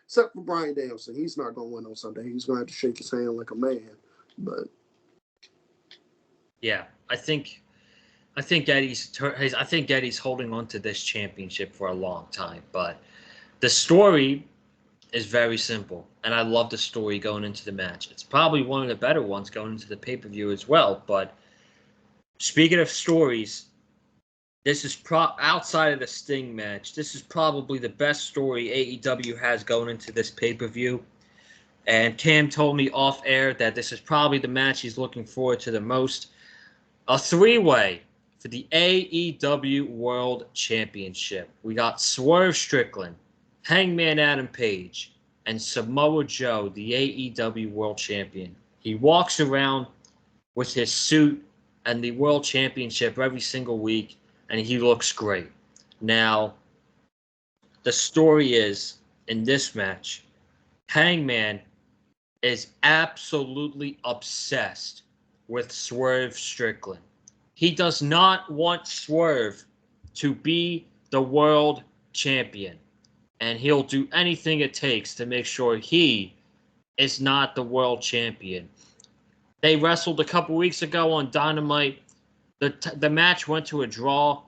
Except for Bryan Danielson. He's not gonna win on Sunday. He's gonna have to shake his hand like a man. But yeah, I think Eddie's holding on to this championship for a long time, but the story is very simple, and I love the story going into the match. It's probably one of the better ones going into the pay-per-view as well, but speaking of stories, this is outside of the Sting match, this is probably the best story AEW has going into this pay-per-view. And Cam told me off air that this is probably the match he's looking forward to the most. A three-way for the AEW World Championship. We got Swerve Strickland, Hangman Adam Page, and Samoa Joe, the AEW World Champion. He walks around with his suit and the World Championship every single week, and he looks great. Now, the story is, in this match, Hangman is absolutely obsessed with Swerve Strickland. He does not want Swerve to be the world champion, and he'll do anything it takes to make sure he is not the world champion. They wrestled a couple weeks ago on Dynamite. The match went to a draw.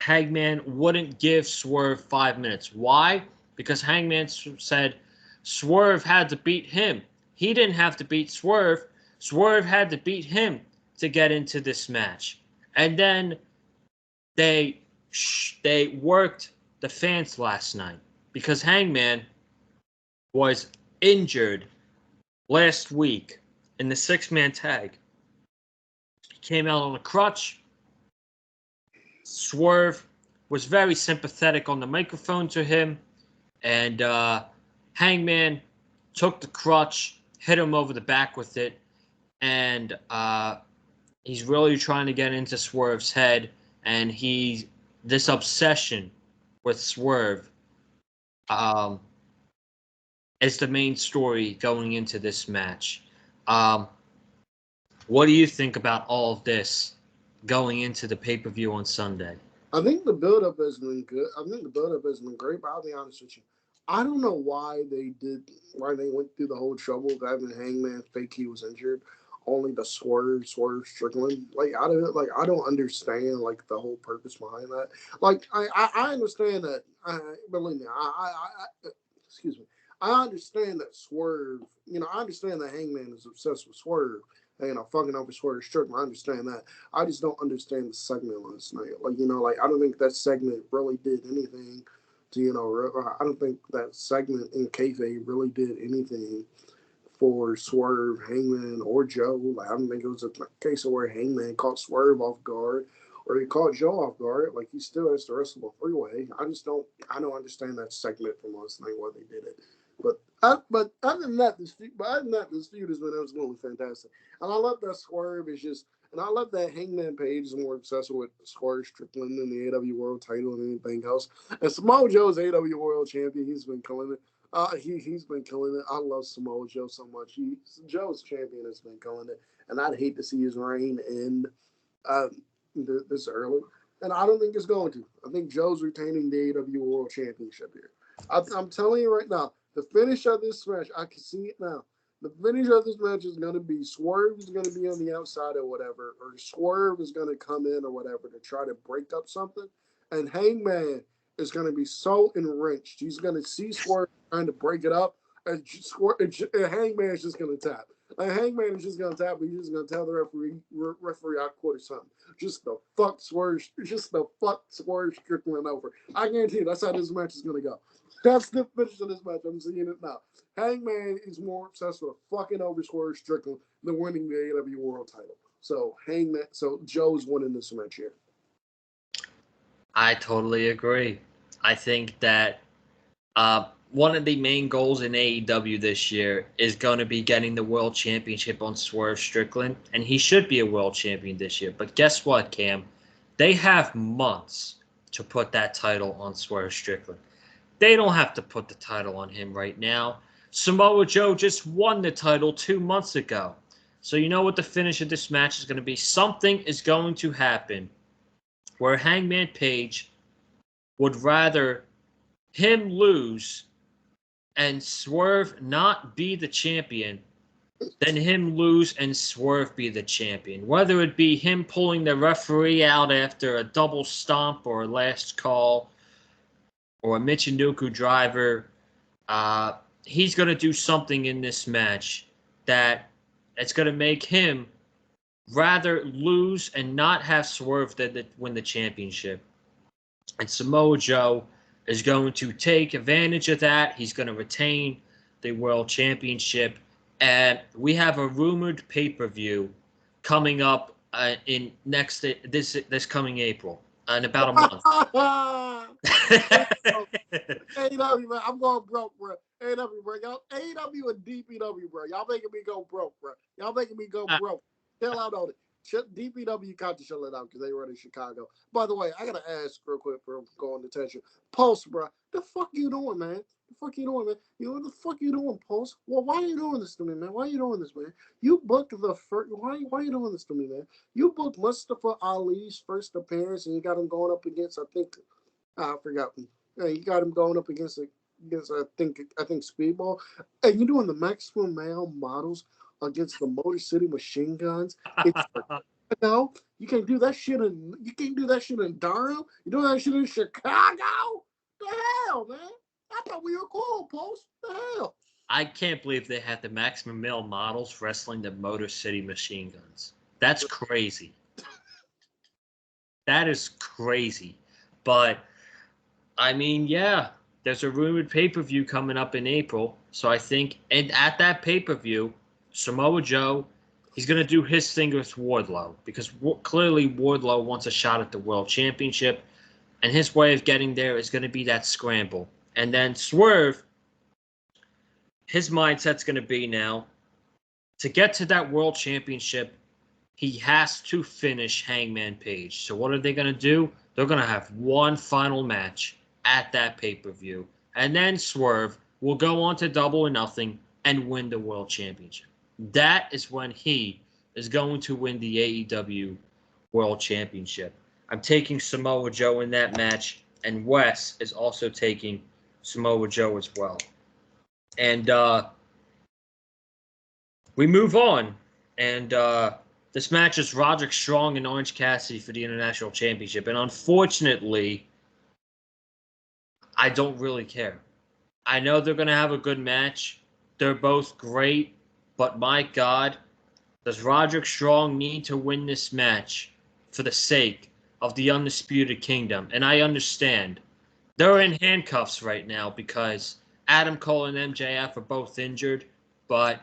Hangman wouldn't give Swerve 5 minutes. Why? Because Hangman said Swerve had to beat him. He didn't have to beat Swerve. Swerve had to beat him to get into this match. And then they worked the fans last night because Hangman was injured last week in the 6-man tag. He came out on a crutch. Swerve was very sympathetic on the microphone to him, and Hangman took the crutch, hit him over the back with it, and he's really trying to get into Swerve's head, and this obsession with Swerve um, as the main story going into this match. Um, what do you think about all of this going into the pay-per-view on Sunday? I think the build-up has been good. I think the build-up has been great, but I'll be honest with you. I don't know why they went through the whole trouble of having Hangman fake he was injured, only to Swerve Strickland. I don't understand like the whole purpose behind that. Like I understand that. Believe me, excuse me. I understand that Swerve. I understand that Hangman is obsessed with Swerve. Fucking over Swerve Strickland. I understand that. I just don't understand the segment last night. I don't think that segment really did anything to, I don't think that segment in kayfabe really did anything for Swerve, Hangman, or Joe. Like, I don't think it was a case of where Hangman caught Swerve off guard or he caught Joe off guard. Like, he still has to wrestle a three-way. I don't understand that segment from last night why they did it. But other than that, this feud has been absolutely fantastic. And I love that Swerve is just, and I love that Hangman Page is more obsessed with Swerve Strickland and the AW World title than anything else. And Samoa Joe's AW World Champion. He's been killing it. He's been killing it. I love Samoa Joe so much. Joe's champion has been killing it, and I'd hate to see his reign end uh, this early. And I don't think it's going to. I think Joe's retaining the AW World Championship here. I'm telling you right now, the finish of this match, I can see it now. The finish of this match is going to be Swerve is going to be on the outside or whatever, or Swerve is going to come in or whatever to try to break up something. And Hangman is going to be so enriched. He's going to see Swerve trying to break it up, and Hangman is just going to tap. And Hangman is just going to tap, but he's just going to tell the referee I quit or something. Just the fuck Swerve Strickland over. I guarantee you that's how this match is going to go. That's the finish of this match. I'm seeing it now. Hangman is more obsessed with fucking over Swerve Strickland than winning the AEW World Title. So Joe's winning this match here. I totally agree. I think that one of the main goals in AEW this year is going to be getting the World Championship on Swerve Strickland, and he should be a World Champion this year. But guess what, Cam? They have months to put that title on Swerve Strickland. They don't have to put the title on him right now. Samoa Joe just won the title 2 months ago. So you know what the finish of this match is going to be? Something is going to happen where Hangman Page would rather him lose and Swerve not be the champion than him lose and Swerve be the champion. Whether it be him pulling the referee out after a double stomp or a last call or a Michinoku driver, he's going to do something in this match that it's going to make him rather lose and not have Swerve win the championship. And Samoa Joe is going to take advantage of that. He's going to retain the World Championship. And we have a rumored pay-per-view coming up in this coming April, in about a month. AEW, man, I'm going broke, bro. AEW, bro. Y'all, AEW and DPW, bro. Y'all making me go broke, bro. Y'all making me go broke. Chill out on it. DPW got to chill it out because they run in Chicago. By the way, I gotta ask real quick for going to attention. Pulse, bro. The fuck you doing, man? The fuck you doing, man? What the fuck you doing, Pulse? Well, why are you doing this to me, man? Why are you doing this, man? You booked the first. Why are you doing this to me, man? You booked Mustafa Ali's first appearance, and you got him going up against. I forgot. Yeah, you got him going up against I think Speedball. And you doing the maximum male models against the Motor City Machine Guns. It's no, you can't do that shit in Durham. You doing that shit in Chicago? The hell, man! I thought we were cool, Post. The hell. I can't believe they had the maximum male models wrestling the Motor City Machine Guns. That's crazy. That is crazy. But I mean, yeah, there's a rumored pay-per-view coming up in April. So I think, and at that pay-per-view, Samoa Joe, he's going to do his thing with Wardlow because clearly Wardlow wants a shot at the World Championship, and his way of getting there is going to be that scramble. And then Swerve, his mindset's going to be now, to get to that World Championship, he has to finish Hangman Page. So what are they going to do? They're going to have one final match at that pay-per-view. and then Swerve will go on to Double or Nothing and win the World Championship. That is when he is going to win the AEW World Championship. I'm taking Samoa Joe in that match, and Wes is also taking Samoa Joe as well. And we move on, and this match is Roderick Strong and Orange Cassidy for the International Championship. And unfortunately, I don't really care. I know they're going to have a good match. They're both great, but my God, does Roderick Strong need to win this match for the sake of the Undisputed Kingdom? And I understand. They're in handcuffs right now because Adam Cole and MJF are both injured, but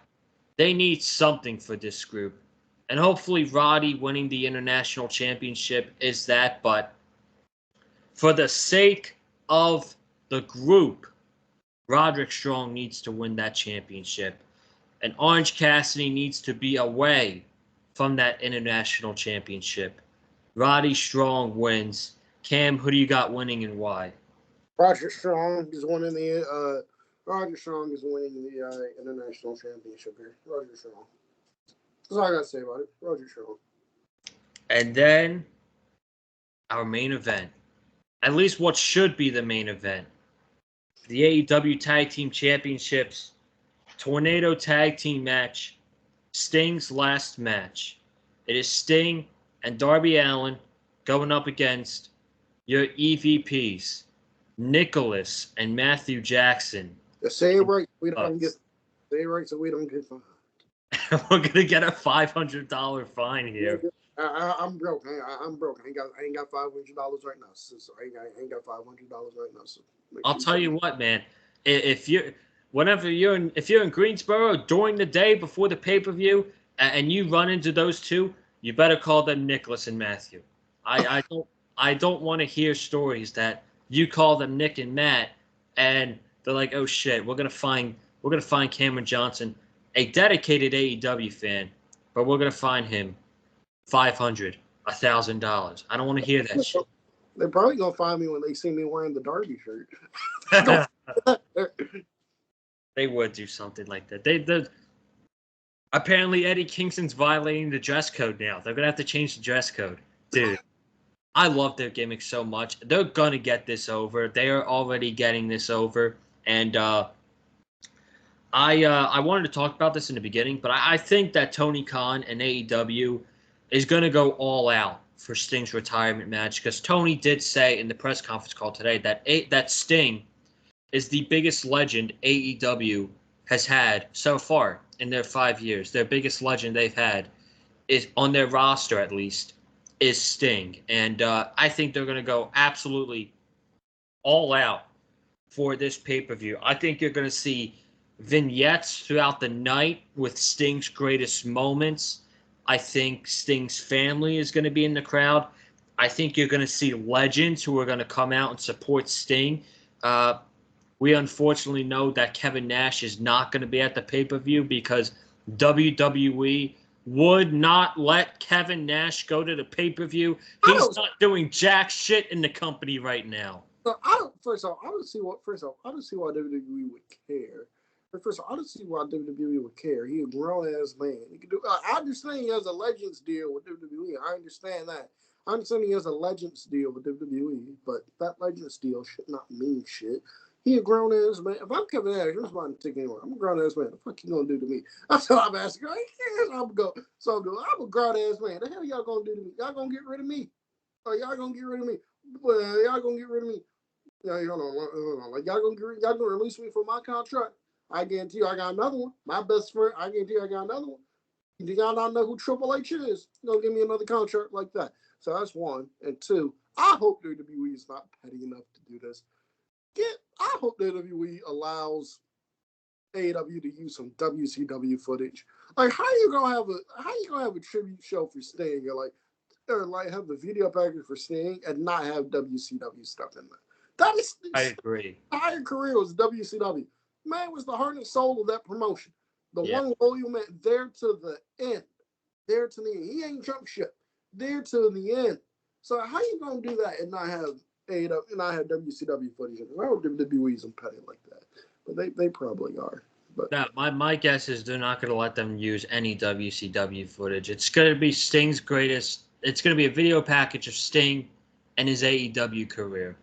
they need something for this group. And hopefully Roddy winning the International Championship is that, but for the sake of the group, Roderick Strong needs to win that championship. And Orange Cassidy needs to be away from that International Championship. Roddy Strong wins. Cam, who do you got winning and why? Roderick Strong is winning the International Championship here. Roderick Strong. That's all I gotta say about it. Roderick Strong. And then our main event. At least what should be the main event. The AEW Tag Team Championships Tornado Tag Team match. Sting's last match. It is Sting and Darby Allin going up against your EVPs, Nicholas and Matthew Jackson. Say it right. We don't get. Say it right, so we don't get fined. We're gonna get a $500 fine here. I'm broke. I'm broke. I ain't got $500 right now. So I ain't got $500 right now. So I'll tell you what, man. If you're in Greensboro during the day before the pay-per-view and you run into those two, you better call them Nicholas and Matthew. I don't want to hear stories that you call them Nick and Matt and they're like, oh shit, we're gonna find Cameron Johnson, a dedicated AEW fan, but we're gonna find him $500, $1,000. I don't want to hear that shit. They're probably gonna find me when they see me wearing the Darby shirt. They would do something like that. Apparently Eddie Kingston's violating the dress code now. They're gonna have to change the dress code, dude. I love their gimmick so much. They're gonna get this over. They are already getting this over, and I wanted to talk about this in the beginning, but I think that Tony Khan and AEW is gonna go all out for Sting's retirement match because Tony did say in the press conference call today that Sting is the biggest legend AEW has had so far in their 5 years. Their biggest legend they've had is on their roster, at least, is Sting. And I think they're going to go absolutely all out for this pay-per-view. I think you're going to see vignettes throughout the night with Sting's greatest moments. I think Sting's family is going to be in the crowd. I think you're going to see legends who are going to come out and support Sting. We unfortunately know that Kevin Nash is not going to be at the pay-per-view because WWE would not let Kevin Nash go to the pay-per-view. He's not doing jack shit in the company right now. First off, I don't see why WWE would care. First of all, I don't see why WWE would care. He's a grown-ass man. He can do. I understand he has a Legends deal with WWE. I understand that. I understand he has a Legends deal with WWE, but that Legends deal should not mean shit. He a grown ass man. If I'm Kevin Nash, I'm about to take anywhere. I'm a grown ass man. What the fuck you gonna do to me? That's what I'm asking. I ain't I'm go. So I'm a grown ass man. The hell y'all gonna do to me? Y'all gonna get rid of me? Or y'all gonna get rid of me? Well, y'all gonna get rid of me? Yeah, hold on. Like y'all gonna release me from my contract? I guarantee you, I got another one. My best friend. I guarantee you, I got another one. Do y'all not know who Triple H is? You're gonna give me another contract like that. So that's one. And two, I hope WWE is not petty enough to do this. I hope WWE allows AEW to use some WCW footage. Like, how you gonna have a tribute show for Sting, or have the video package for Sting and not have WCW stuff in there? That is, I agree. His entire career was WCW. Man was the heart and soul of that promotion. The one loyal man there to the end, there to the end. He ain't jump ship. There to the end. So how you gonna do that and not have AEW, and I have WCW footage. I don't think WWE's petty like that, but they probably are. But no, my guess is they're not going to let them use any WCW footage. It's going to be Sting's greatest. It's going to be a video package of Sting and his AEW career.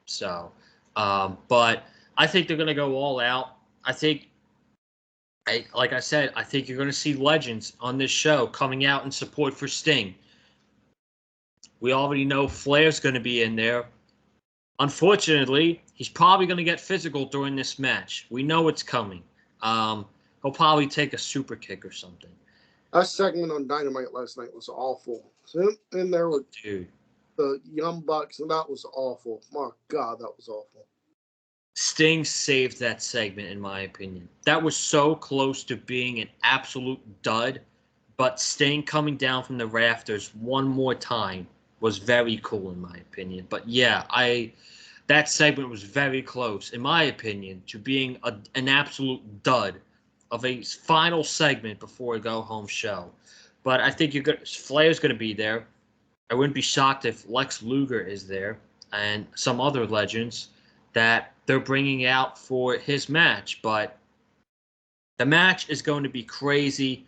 So, but I think they're going to go all out. I think, like I said, I think you're going to see legends on this show coming out in support for Sting. We already know Flair's going to be in there. Unfortunately, he's probably going to get physical during this match. We know it's coming. He'll probably take a super kick or something. That segment on Dynamite last night was awful. In there with the Young Bucks, and that was awful. My God, that was awful. Sting saved that segment, in my opinion. That was so close to being an absolute dud, but Sting coming down from the rafters one more time was very cool, in my opinion. But yeah, that segment was very close, in my opinion, to being an absolute dud of a final segment before a go-home show. But I think Flair's going to be there. I wouldn't be shocked if Lex Luger is there and some other legends that they're bringing out for his match. But the match is going to be crazy.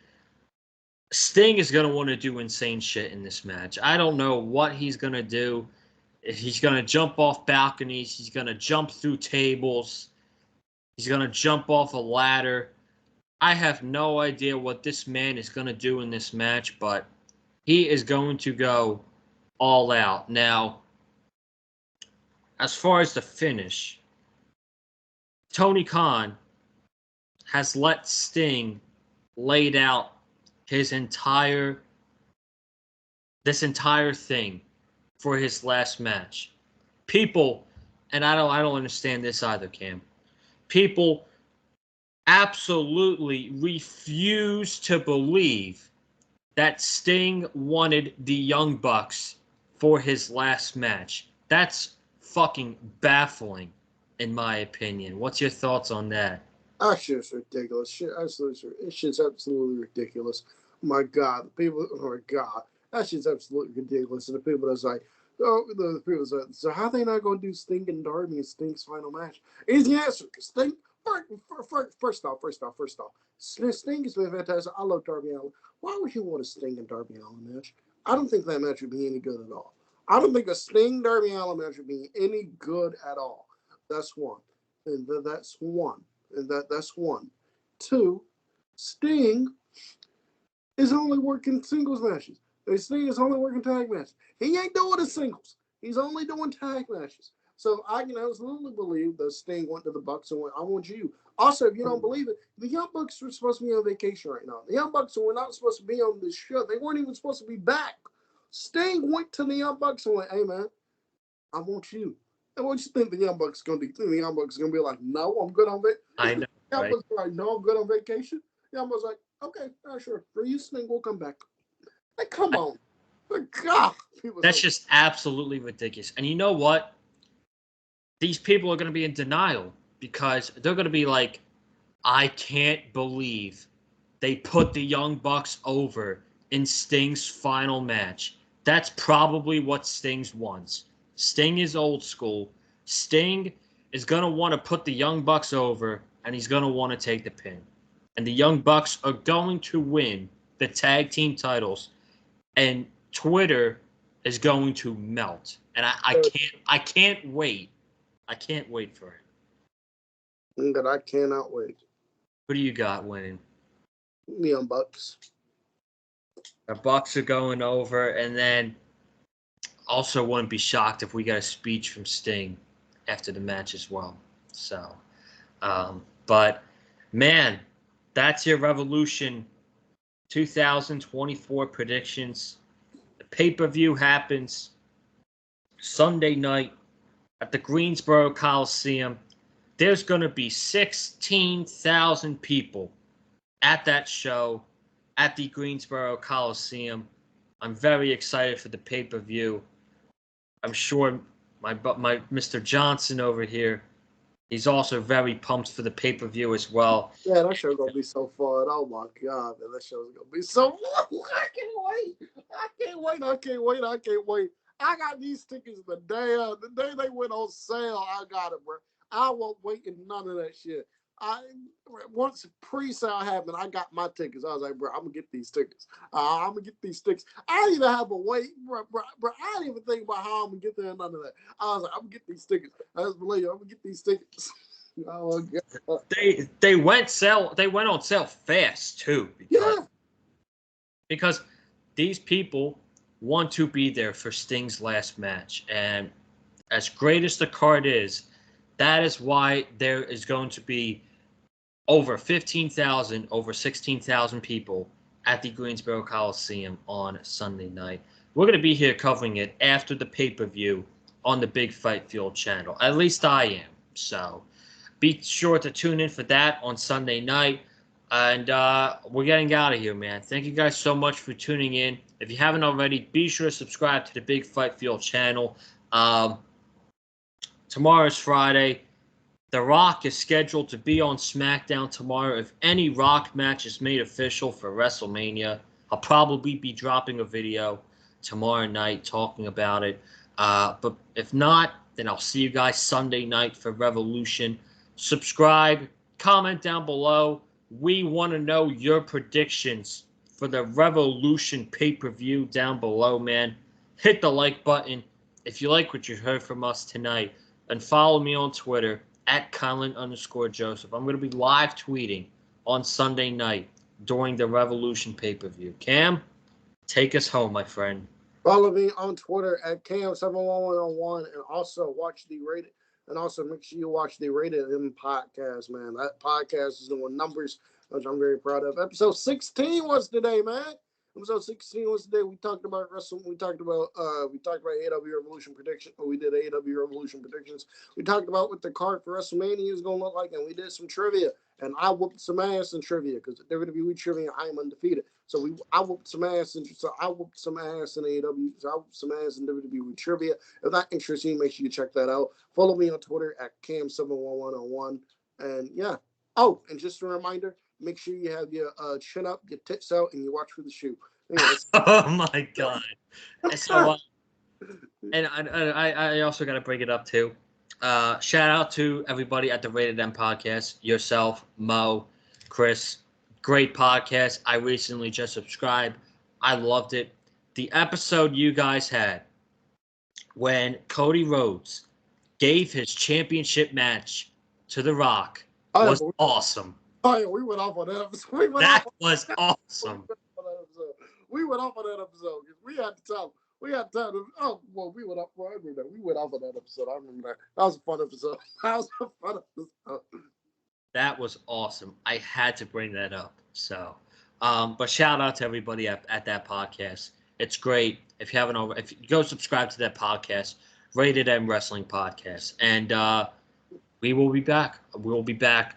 Sting is going to want to do insane shit in this match. I don't know what he's going to do. He's going to jump off balconies. He's going to jump through tables. He's going to jump off a ladder. I have no idea what this man is going to do in this match, but he is going to go all out. Now, as far as the finish, Tony Khan has let Sting laid out this entire thing for his last match. People, and I don't understand this either, Cam. People absolutely refuse to believe that Sting wanted the Young Bucks for his last match. That's fucking baffling, in my opinion. What's your thoughts on that? That shit's ridiculous. It's just absolutely ridiculous. My God, the people. Oh my God, that shit's absolutely ridiculous. And the people that's like, the people that's like, so how they not gonna do Sting and Darby in Sting's final match? Easy answer. Sting. First off, Sting has been fantastic. I love Darby Allin. Why would you want a Sting and Darby Allin match? I don't think that match would be any good at all. I don't think a Sting Darby Allin match would be any good at all. That's one, and that's one. That's one. Two, Sting is only working singles matches. Sting is only working tag matches. He ain't doing the singles. He's only doing tag matches. So I can absolutely believe that Sting went to the Bucks and went, I want you. Also, if you don't believe it, the Young Bucks are supposed to be on vacation right now. The Young Bucks were not supposed to be on this show. They weren't even supposed to be back. Sting went to the Young Bucks and went, hey, man, I want you. And what you think the Young Bucks going to do? The Young Bucks going to be like, no, I'm good on vacation. I know, Young Bucks like, no, I'm good on vacation. Young Bucks like, okay, sure. For you, Sting, we'll come back. Like, come on. God. That's just absolutely ridiculous. And you know what? These people are going to be in denial because they're going to be like, I can't believe they put the Young Bucks over in Sting's final match. That's probably what Sting wants. Sting is old school. Sting is going to want to put the Young Bucks over, and he's going to want to take the pin. And the Young Bucks are going to win the tag team titles, and Twitter is going to melt. And I can't wait. I can't wait for it. That I cannot wait. Who do you got winning? The Young Bucks. The Bucks are going over, and then also wouldn't be shocked if we got a speech from Sting after the match as well. So, but man, that's your Revolution 2024 predictions. The pay-per-view happens Sunday night at the Greensboro Coliseum. There's going to be 16,000 people at that show at the Greensboro Coliseum. I'm very excited for the pay-per-view. I'm sure my Mr. Johnson over here, he's also very pumped for the pay-per-view as well. Yeah, that show's going to be so fun. Oh, my God, man, that show's going to be so fun. I can't wait. I got these tickets the day they went on sale. I got it, bro. I won't wait in none of that shit. Once pre-sale happened, I got my tickets. I was like, bro, I'm gonna get these tickets. I'm gonna get these tickets. I didn't even have a wait, bro. I didn't even think about how I'm gonna get there. None of that. I was like, I'm gonna get these tickets. I just believe I'm gonna get these tickets. Oh my God. They went on sale fast too. Because these people want to be there for Sting's last match, and as great as the card is, that is why there is going to be over 15,000, over 16,000 people at the Greensboro Coliseum on Sunday night. We're going to be here covering it after the pay-per-view on the Big Fight Fuel channel. At least I am. So be sure to tune in for that on Sunday night. And we're getting out of here, man. Thank you guys so much for tuning in. If you haven't already, be sure to subscribe to the Big Fight Fuel channel. Tomorrow is Friday. The Rock is scheduled to be on SmackDown tomorrow. If any Rock match is made official for WrestleMania, I'll probably be dropping a video tomorrow night talking about it. But if not, then I'll see you guys Sunday night for Revolution. Subscribe, comment down below. We want to know your predictions for the Revolution pay-per-view down below, man. Hit the like button if you like what you heard from us tonight. And follow me on Twitter at Colin_Joseph. I'm going to be live tweeting on Sunday night during the Revolution pay-per-view. Cam, take us home, my friend. Follow me on Twitter at Cam71101 and also watch the Rated. And also make sure you watch the Rated M podcast, man. That podcast is doing numbers, which I'm very proud of. Episode 16 was today, man. Episode 16 was today. We talked about wrestling. We talked about AEW Revolution prediction. We did AEW Revolution predictions. We talked about what the card for WrestleMania is going to look like, and we did some trivia. And I whooped some ass in trivia because WWE trivia, I am undefeated. So I whooped some ass in AEW. So I whooped some ass in WWE trivia. If that interests you, make sure you check that out. Follow me on Twitter at Cam71101. And yeah. Oh, and just a reminder, make sure you have your chin up, your tits out, and you watch for the shoe. Anyways. Oh my God! So, and I also got to bring it up too. Shout out to everybody at the Rated M podcast. Yourself, Mo, Chris. Great podcast. I recently just subscribed. I loved it. The episode you guys had when Cody Rhodes gave his championship match to The Rock was awesome. Oh, yeah, we went off on that episode. That was awesome. We went off on that episode. We had to tell. We went off. We went off on that episode. I remember that. That was a fun episode. That was awesome. I had to bring that up. So, but shout out to everybody at that podcast. It's great. If you haven't already, if you go subscribe to that podcast, Rated M Wrestling Podcast, and we will be back. We will be back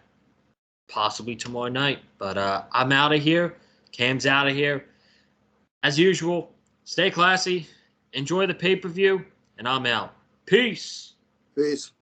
possibly tomorrow night. But I'm out of here. Cam's out of here. As usual, stay classy, enjoy the pay-per-view, and I'm out. Peace. Peace.